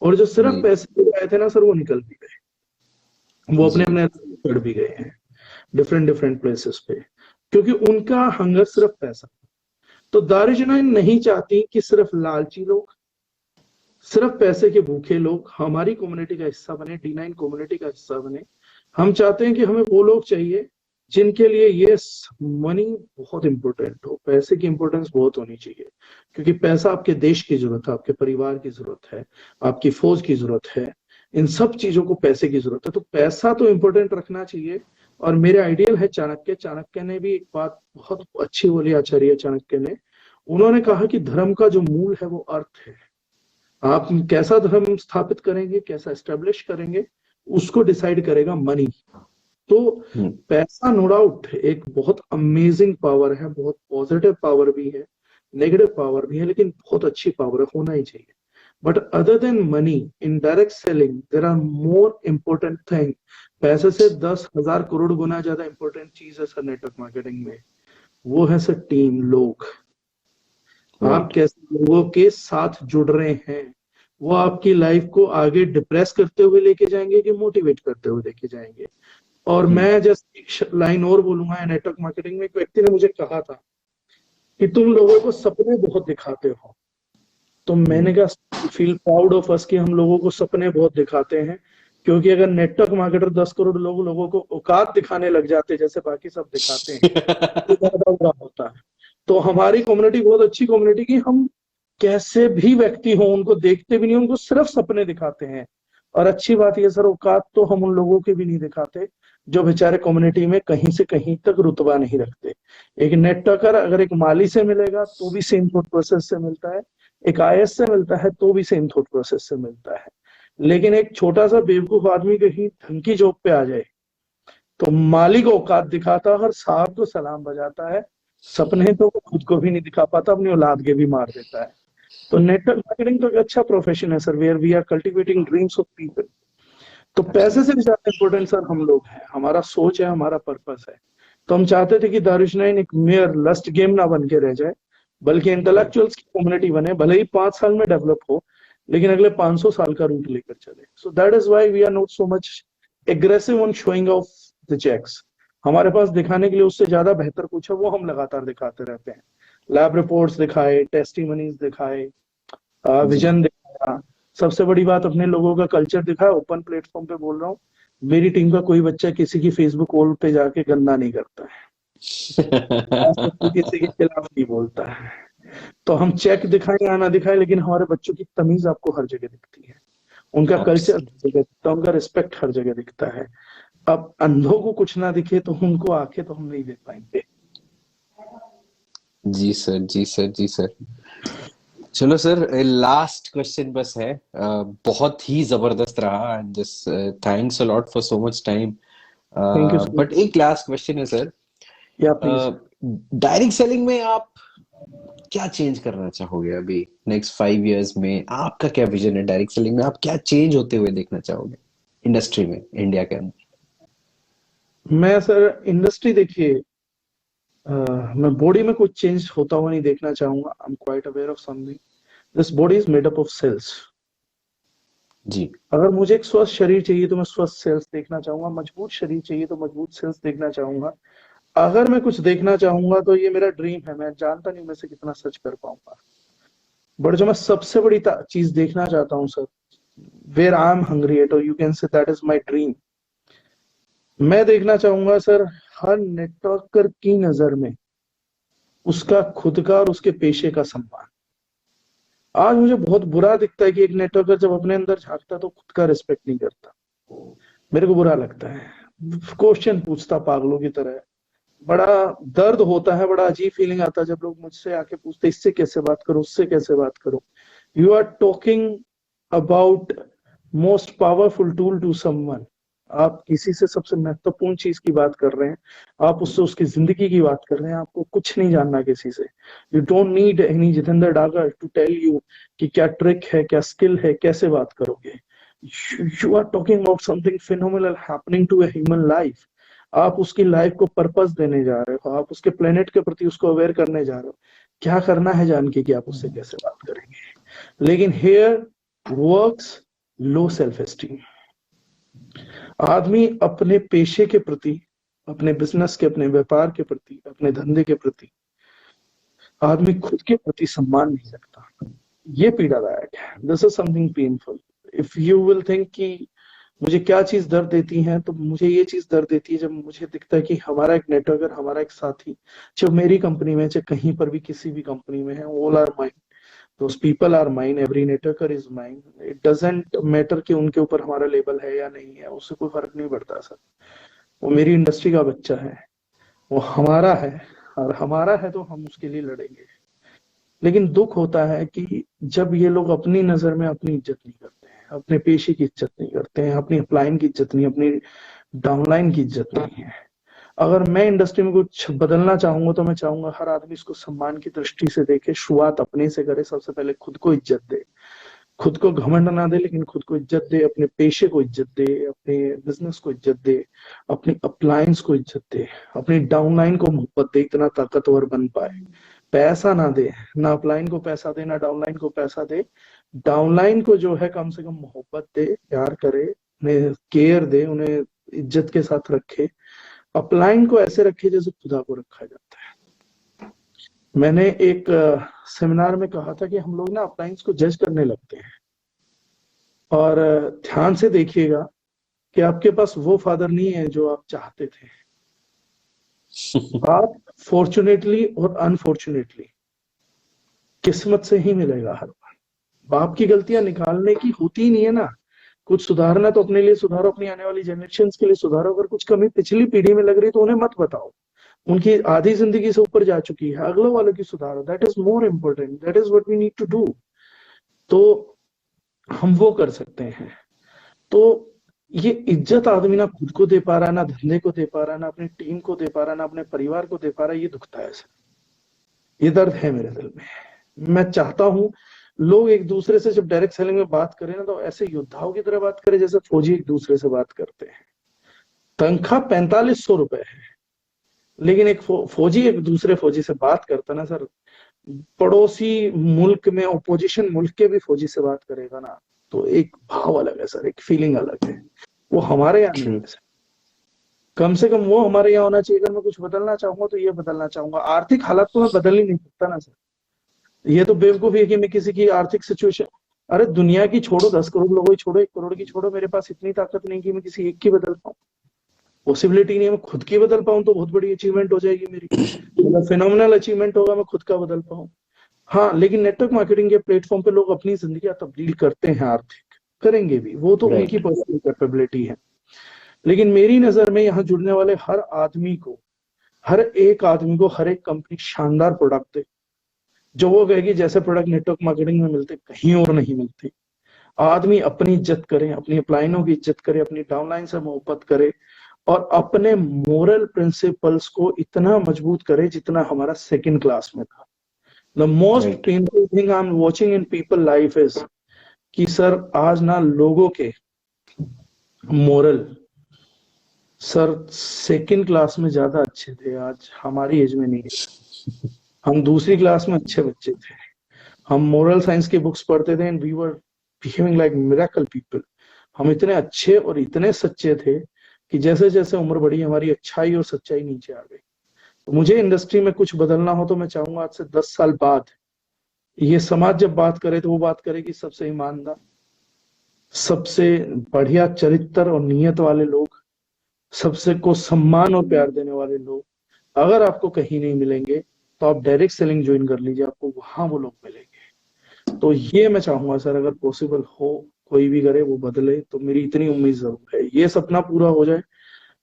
और जो सिर्फ पैसे के लिए आए थे ना सर, वो निकल भी गए। वो अपने अपने चढ़ भी गए हैं डिफरेंट डिफरेंट प्लेसेस पे, क्योंकि उनका हंगर सिर्फ पैसा। तो दारुजनाइन नहीं चाहती कि सिर्फ लालची लोग, सिर्फ पैसे के भूखे लोग हमारी कम्युनिटी का हिस्सा बने, D9 कम्युनिटी का हिस्सा बने। हम चाहते हैं कि हमें वो लोग चाहिए जिनके लिए ये मनी बहुत इंपॉर्टेंट हो, पैसे की इंपॉर्टेंस बहुत होनी चाहिए, क्योंकि पैसा आपके देश की जरूरत है, आपके परिवार की जरूरत है, आपकी फौज की जरूरत है, इन सब चीजों को पैसे की जरूरत है। तो पैसा तो इंपॉर्टेंट रखना चाहिए। और मेरे आइडियल है चाणक्य। चाणक्य ने भी एक बात बहुत अच्छी बोली, आचार्य चाणक्य ने। उन्होंने कहा कि धर्म का जो मूल है वो अर्थ है। आप कैसा धर्म स्थापित करेंगे, कैसा एस्टेब्लिश करेंगे, उसको डिसाइड करेगा मनी। तो पैसा नो डाउट एक बहुत अमेजिंग पावर है, बहुत पॉजिटिव पावर भी है, नेगेटिव पावर भी है, लेकिन बहुत अच्छी पावर होना ही चाहिए। But other than money in direct selling there are more important thing. पैसे से 10,000 करोड़ गुना ज्यादा इंपॉर्टेंट चीज है सर नेटवर्क मार्केटिंग में, वो है सर टीम, लोग। आप कैसे लोगों के साथ जुड़ रहे हैं, वो आपकी लाइफ को आगे डिप्रेस करते हुए लेके जाएंगे कि मोटिवेट करते हुए लेके जाएंगे। और मैं जस्ट एक लाइन और बोलूंगा, नेटवर्क मार्केटिंग में एक व्यक्ति ने मुझे कहा था कि तुम लोगों को सपने बहुत दिखाते हो। तो मैंने कहा फील प्राउड ऑफ अस कि हम लोगों को सपने बहुत दिखाते हैं, क्योंकि अगर नेटवर्क मार्केटर 10 करोड़ लोगों को औकात दिखाने लग जाते जैसे बाकी सब दिखाते हैं तो ज्यादा बुरा होता है। तो हमारी कम्युनिटी बहुत अच्छी कम्युनिटी की, हम कैसे भी व्यक्ति हो उनको देखते भी नहीं, उनको सिर्फ सपने दिखाते हैं। और अच्छी बात यह सर, औकात तो हम उन लोगों की भी नहीं दिखाते जो बेचारे कम्युनिटी में कहीं से कहीं तक रुतबा नहीं रखते। एक नेटवर्कर अगर एक माली से मिलेगा तो भी सेम थॉट प्रोसेस से मिलता है, एक IAS से मिलता है तो भी सेम थॉट प्रोसेस से मिलता है। लेकिन एक छोटा सा बेवकूफ आदमी कहीं ढंग की जॉब पे आ जाए तो माली को औकात दिखाता है और साहब को सलाम बजाता है, सपने तो वो खुद को भी नहीं दिखा पाता, अपनी औलाद के भी मार देता है। तो नेटवर्क मार्केटिंग तो एक अच्छा प्रोफेशन है sir, where we are cultivating dreams of people. तो पैसे से भी ज्यादा इंपॉर्टेंट सर हम लोग हैं, हमारा सोच है, हमारा पर्पस है। तो हम चाहते थे कि दारुशनाइन एक मेयर लस्ट गेम ना बन के रह जाए, बल्कि इंटेलेक्चुअल्स की कम्युनिटी बने। भले ही 5 साल में डेवलप हो, लेकिन अगले 500 साल का रूट लेकर चले। So that is why we are not so much aggressive on showing off the cheques. हमारे पास दिखाने के लिए उससे ज्यादा बेहतर कुछ है, वो हम लगातार दिखाते रहते हैं। लैब रिपोर्ट्स दिखाए, टेस्टिमनीज दिखाए, विजन दिखाया, सबसे बड़ी बात अपने लोगों का कल्चर दिखाया। ओपन प्लेटफॉर्म पे बोल रहा हूँ, मेरी टीम का कोई बच्चा किसी की फेसबुक वॉल पे जाके गंदा नहीं करता है, किसी के खिलाफ नहीं बोलता है। तो हम चेक दिखाएं या ना दिखाएं, लेकिन हमारे बच्चों की तमीज आपको हर जगह दिखती है, उनका कल्चर हर जगह दिखता है, उनका रिस्पेक्ट हर जगह दिखता है। अब अंधों को कुछ ना दिखे तो उनको आंखें तो हम नहीं दे पाएंगे। जी सर, जी सर, जी सर। चलो सर, लास्ट क्वेश्चन बस है। बहुत ही जबरदस्त रहा, and just thanks a lot for so much time. Thank you so but much. एक लास्ट क्वेश्चन है सर। या प्लीज। डायरेक्ट सेलिंग में आप क्या चेंज करना चाहोगे अभी नेक्स्ट 5 इयर्स में? आपका क्या विजन है डायरेक्ट सेलिंग में? आप क्या चेंज होते हुए देखना चाहोगे इंडस्ट्री में, इंडिया के अंदर? मैं सर इंडस्ट्री देखिए, मैं बॉडी में कुछ चेंज होता हुआ नहीं देखना चाहूंगा। I am quite aware of something. This body is made up of cells. जी। अगर मुझे एक स्वस्थ शरीर चाहिए तो मैं स्वस्थ सेल्स देखना चाहूंगा, मजबूत शरीर चाहिए तो मजबूत सेल्स देखना चाहूंगा। अगर मैं कुछ देखना चाहूंगा तो ये मेरा ड्रीम है, मैं जानता नहीं मैं से कितना सच कर पाऊंगा। बट जो मैं सबसे बड़ी चीज देखना चाहता हूँ sir, where I am hungry at, और you can say that is my dream. मैं देखना चाहूंगा सर, हर नेटवर्कर की नजर में उसका खुद का और उसके पेशे का सम्मान। आज मुझे बहुत बुरा दिखता है कि एक नेटवर्कर जब अपने अंदर झांकता है तो खुद का रिस्पेक्ट नहीं करता। मेरे को बुरा लगता है, क्वेश्चन पूछता पागलों की तरह। बड़ा दर्द होता है, बड़ा अजीब फीलिंग आता है जब लोग मुझसे आके पूछते इससे कैसे बात करो, उससे कैसे बात करो। You are talking about most powerful tool to someone. आप किसी से सबसे महत्वपूर्ण चीज की बात कर रहे हैं, आप उससे उसकी जिंदगी की बात कर रहे हैं। आपको कुछ नहीं जानना किसी से। You don't need any Jitendra Dagar to tell you कि क्या ट्रिक है, क्या स्किल है, कैसे बात करोगे। You are talking about something phenomenal happening to a human life. आप उसकी लाइफ को पर्पस देने जा रहे हो, आप उसके प्लेनेट के प्रति उसको अवेयर करने जा रहे हो। क्या करना है जान के कि आप उससे कैसे बात करेंगे। लेकिन here works low self esteem. आदमी अपने पेशे के प्रति, अपने बिजनेस के, अपने व्यापार के प्रति, अपने धंधे के प्रति आदमी खुद के प्रति सम्मान नहीं रखता। ये पीड़ादायक है। This is something painful. If you will think कि मुझे क्या चीज दर्द देती है, तो मुझे ये चीज दर्द देती है जब मुझे दिखता है कि हमारा एक नेटवर्कर, हमारा एक साथी, चाहे मेरी कंपनी में, चाहे कहीं पर भी किसी भी कंपनी में है, all are mine, those people are mine, every networker is mine. It doesn't matter कि उनके ऊपर हमारा लेबल है या नहीं है, उससे कोई फर्क नहीं पड़ता सर। वो मेरी इंडस्ट्री का बच्चा है, वो हमारा है, और हमारा है तो हम उसके लिए लड़ेंगे। लेकिन दुख होता है कि जब ये लोग अपनी नजर में अपनी इज्जत नहीं करते हैं, अपने पेशे की इज्जत नहीं करते हैं, अपनी अपलाइन की इज्जत नहीं, अपनी डाउनलाइन की इज्जत नहीं है। अगर मैं इंडस्ट्री में कुछ बदलना चाहूंगा तो मैं चाहूंगा हर आदमी इसको सम्मान की दृष्टि से देखे, शुरुआत अपने से करे। सबसे पहले खुद को इज्जत दे, खुद को घमंड ना दे, लेकिन खुद को इज्जत दे, अपने पेशे को इज्जत दे, अपने बिजनेस को इज्जत दे, अपनी अपलायंस को इज्जत दे, अपनी डाउनलाइन को मोहब्बत दे, इतना ताकतवर बन पाए। पैसा ना दे, ना अपलाइन को पैसा दे, ना डाउनलाइन को पैसा दे। डाउनलाइन को जो है कम से कम मोहब्बत दे, प्यार करे, उन्हें केयर दे, उन्हें इज्जत के साथ रखे। अपलाइन को ऐसे रखे जैसे खुदा को रखा जाता है। मैंने एक सेमिनार में कहा था कि हम लोग ना अपलाइंस को जज करने लगते हैं। और ध्यान से देखिएगा कि आपके पास वो फादर नहीं है जो आप चाहते थे। आप फॉर्चुनेटली और अनफॉर्चुनेटली किस्मत से ही मिलेगा हर बार। बाप की गलतियां निकालने की होती ही नहीं है ना। कुछ सुधारना तो अपने लिए सुधारो, अपनी आने वाली जनरेशन के लिए सुधारो। अगर कुछ कमी पिछली पीढ़ी में लग रही तो उन्हें मत बताओ, उनकी आधी जिंदगी से ऊपर जा चुकी है, अगले वालों की सुधारो। That is more important, that is what we need to do. तो हम वो कर सकते हैं। तो ये इज्जत आदमी ना खुद को दे पा रहा है, ना धंधे को दे पा रहा है, ना अपनी टीम को दे पा रहा है, ना अपने परिवार को दे पा रहा है। ये दुखता है सर, ये दर्द है मेरे दिल में। मैं चाहता हूं लोग एक दूसरे से जब डायरेक्ट सेलिंग में बात करें ना, तो ऐसे योद्धाओं की तरह बात करें जैसे फौजी एक दूसरे से बात करते हैं। तनख्वाह 4500 रुपए है, लेकिन एक फौजी एक दूसरे फौजी से बात करता ना सर, पड़ोसी मुल्क में, ओपोजिशन मुल्क के भी फौजी से बात करेगा ना, तो एक भाव अलग है सर, एक फीलिंग अलग है। वो हमारे यहाँ नहीं है सर। कम से कम वो हमारे यहाँ होना चाहिए। अगर मैं कुछ बदलना चाहूंगा तो ये बदलना चाहूंगा। आर्थिक हालात तो मैं बदल ही नहीं सकता ना सर। ये तो बेवकूफी है कि मैं किसी की आर्थिक सिचुएशन, अरे दुनिया की छोड़ो, 10 करोड़ लोगों की छोड़ो, 1 करोड़ की छोड़ो, मेरे पास इतनी ताकत नहीं कि मैं किसी एक की बदल पाऊं। पॉसिबिलिटी नहीं है। मैं खुद की बदल पाऊं तो बहुत बड़ी अचीवमेंट हो जाएगी मेरी, मतलब फिनोमिनल अचीवमेंट होगा मैं खुद का बदल पाऊं। हाँ, लेकिन नेटवर्क मार्केटिंग के प्लेटफॉर्म पे लोग अपनी जिंदगी तब्दील करते हैं, आर्थिक करेंगे भी, वो तो उनकी पर्सनल कैपेबिलिटी है। लेकिन मेरी नजर में यहाँ जुड़ने वाले हर आदमी को, हर एक आदमी को, हर एक कंपनी शानदार प्रोडक्ट दे, जो वो कहेगी जैसे प्रोडक्ट नेटवर्क मार्केटिंग में मिलते कहीं और नहीं मिलते। आदमी अपनी इज्जत करे, अपनी अपलाइनों की इज्जत करे, अपनी डाउनलाइन से मोहब्बत करे और अपने मोरल प्रिंसिपल्स को इतना मजबूत करे जितना हमारा सेकंड क्लास में था। The most right. Painful thing I am watching in people life is कि सर आज ना लोगों के मोरल सर सेकंड क्लास में ज्यादा अच्छे थे, आज हमारी एज में नहीं है। हम दूसरी क्लास में अच्छे बच्चे थे, हम मोरल साइंस की बुक्स पढ़ते थे and we were behaving like miracle people. हम इतने अच्छे और इतने सच्चे थे कि जैसे जैसे उम्र बढ़ी हमारी अच्छाई और सच्चाई नीचे आ गई। तो मुझे इंडस्ट्री में कुछ बदलना हो तो मैं चाहूंगा आज से 10 साल बाद ये समाज जब बात करे तो वो बात करे कि सबसे ईमानदार, सबसे बढ़िया चरित्र और नियत वाले लोग, सबसे को सम्मान और प्यार देने वाले लोग अगर आपको कहीं नहीं मिलेंगे तो आप डायरेक्ट सेलिंग ज्वाइन कर लीजिए, आपको वहां वो लोग मिलेंगे। तो ये मैं चाहूंगा सर अगर पॉसिबल हो कोई भी करे वो बदले, तो मेरी इतनी उम्मीद जरूर है ये सपना पूरा हो जाए,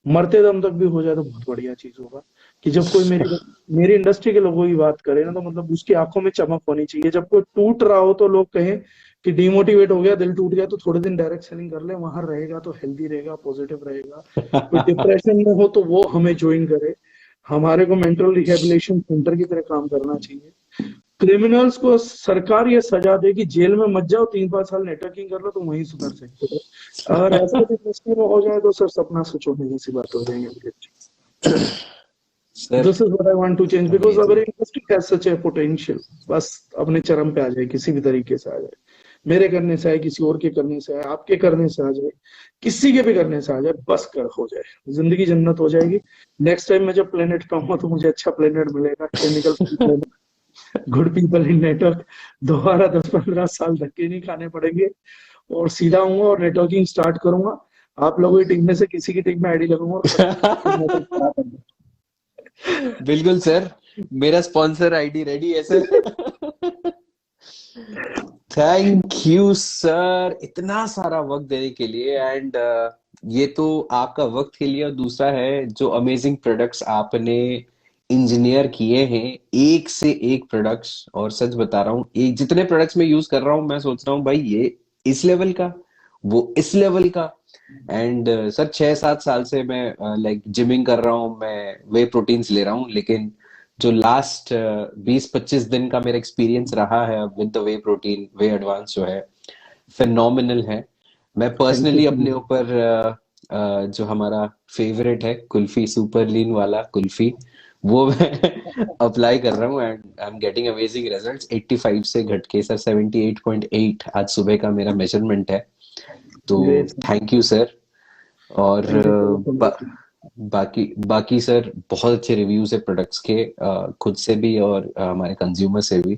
मरते दम तक भी हो जाए तो बहुत बढ़िया चीज होगा कि जब कोई मेरी मेरी इंडस्ट्री के लोगों की बात करे ना तो मतलब उसकी आंखों में चमक होनी चाहिए। जब कोई टूट रहा हो तो लोग कहें कि डिमोटिवेट हो गया, दिल टूट गया, तो थोड़े दिन डायरेक्ट सेलिंग कर ले, वहां रहेगा तो हेल्दी रहेगा, पॉजिटिव रहेगा। कोई डिप्रेशन में हो तो वो हमें ज्वाइन करे। हमारे को मेंटल रिहेबिलिटेशन सेंटर की तरह काम करना चाहिए। क्रिमिनल्स को सरकार ये सजा दे कि जेल में मत जाओ, 3-5 साल नेटवर्किंग कर लो तो वहीं सुधर सकते हो। अगर ऐसा इंडस्ट्री में हो जाए तो सर सपना सच होने जैसी बात हो जाएगी। Sir This is what I want to change because amazing. अगर industry has such a potential, बस अपने चरम पे आ जाए, किसी भी तरीके से आ जाए, मेरे करने से आए, किसी और के करने से आए, आपके करने से आ जाए, किसी के भी करने से आ जाए, बस कर हो जाए, जिंदगी जन्नत हो जाएगी। नेक्स्ट टाइम मैं जब प्लेनेट पे आऊंगा तो मुझे अच्छा प्लेनेट मिलेगा, chemical free planet, good people in network. दोबारा 10-15 साल धक्के नहीं खाने पड़ेंगे और सीधा आऊंगा और नेटवर्किंग स्टार्ट करूंगा। आप लोगों की टीम में से किसी की टीम में आईडी लगूंगा और बिल्कुल सर, मेरा स्पॉन्सर आईडी रेडी है सर। थैंक यू सर इतना सारा वक्त देने के लिए। एंड ये तो आपका वक्त के लिए, और दूसरा है जो अमेजिंग प्रोडक्ट्स आपने इंजीनियर किए हैं, एक से एक प्रोडक्ट्स। और सच बता रहा हूँ, एक जितने प्रोडक्ट्स मैं यूज कर रहा हूँ मैं सोच रहा हूँ भाई ये इस लेवल का, वो इस लेवल का। एंड सर 6-7 साल से मैं लाइक जिमिंग कर रहा हूँ, मैं वे प्रोटीन्स ले रहा हूँ, लेकिन जो लास्ट 20-25 दिन का मेरा एक्सपीरियंस रहा है with the way protein, way advance जो है फिनोमिनल है। मैं थैंक यू पर्सनली सो अपने मच। ऊपर जो हमारा फेवरेट है कुल्फी, सुपर लीन वाला कुल्फी, वो मैं अप्लाई कर रहा हूँ and I am getting amazing results. 85 से घट के सर 78.8 आज सुबह का मेरा मेजरमेंट है। तो ग्रेट, थैंक यू सर। और थैंक यू सो मच। बाकी बाकी सर बहुत अच्छे रिव्यूज है प्रोडक्ट्स के, खुद से भी और हमारे कंज्यूमर से भी।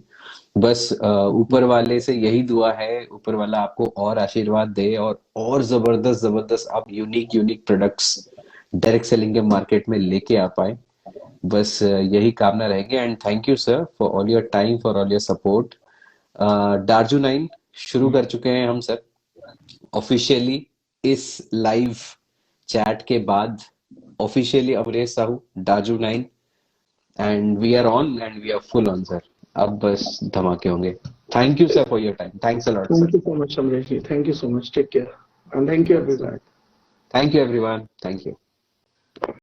बस ऊपर वाले से यही दुआ है, ऊपर वाला आपको और आशीर्वाद दे और जबरदस्त जबरदस्त आप unique unique products direct selling के मार्केट में लेके आ पाए। बस यही कामना रहेंगे। And thank you sir for all your time, for all your support. डार्जू 9 शुरू कर चुके हैं हम सर ऑफिशियली। इस लाइव चैट के बाद ऑफिशियली अमरेश साहू, डार्जू 9, and we are on and we are full on sir. अब बस धमाके होंगे। Thank you sir for your time, thanks a lot sir. Thank you so much Amresh ji, thank you so much, take care and thank you yes sir, everyone. Thank you everyone, thank you.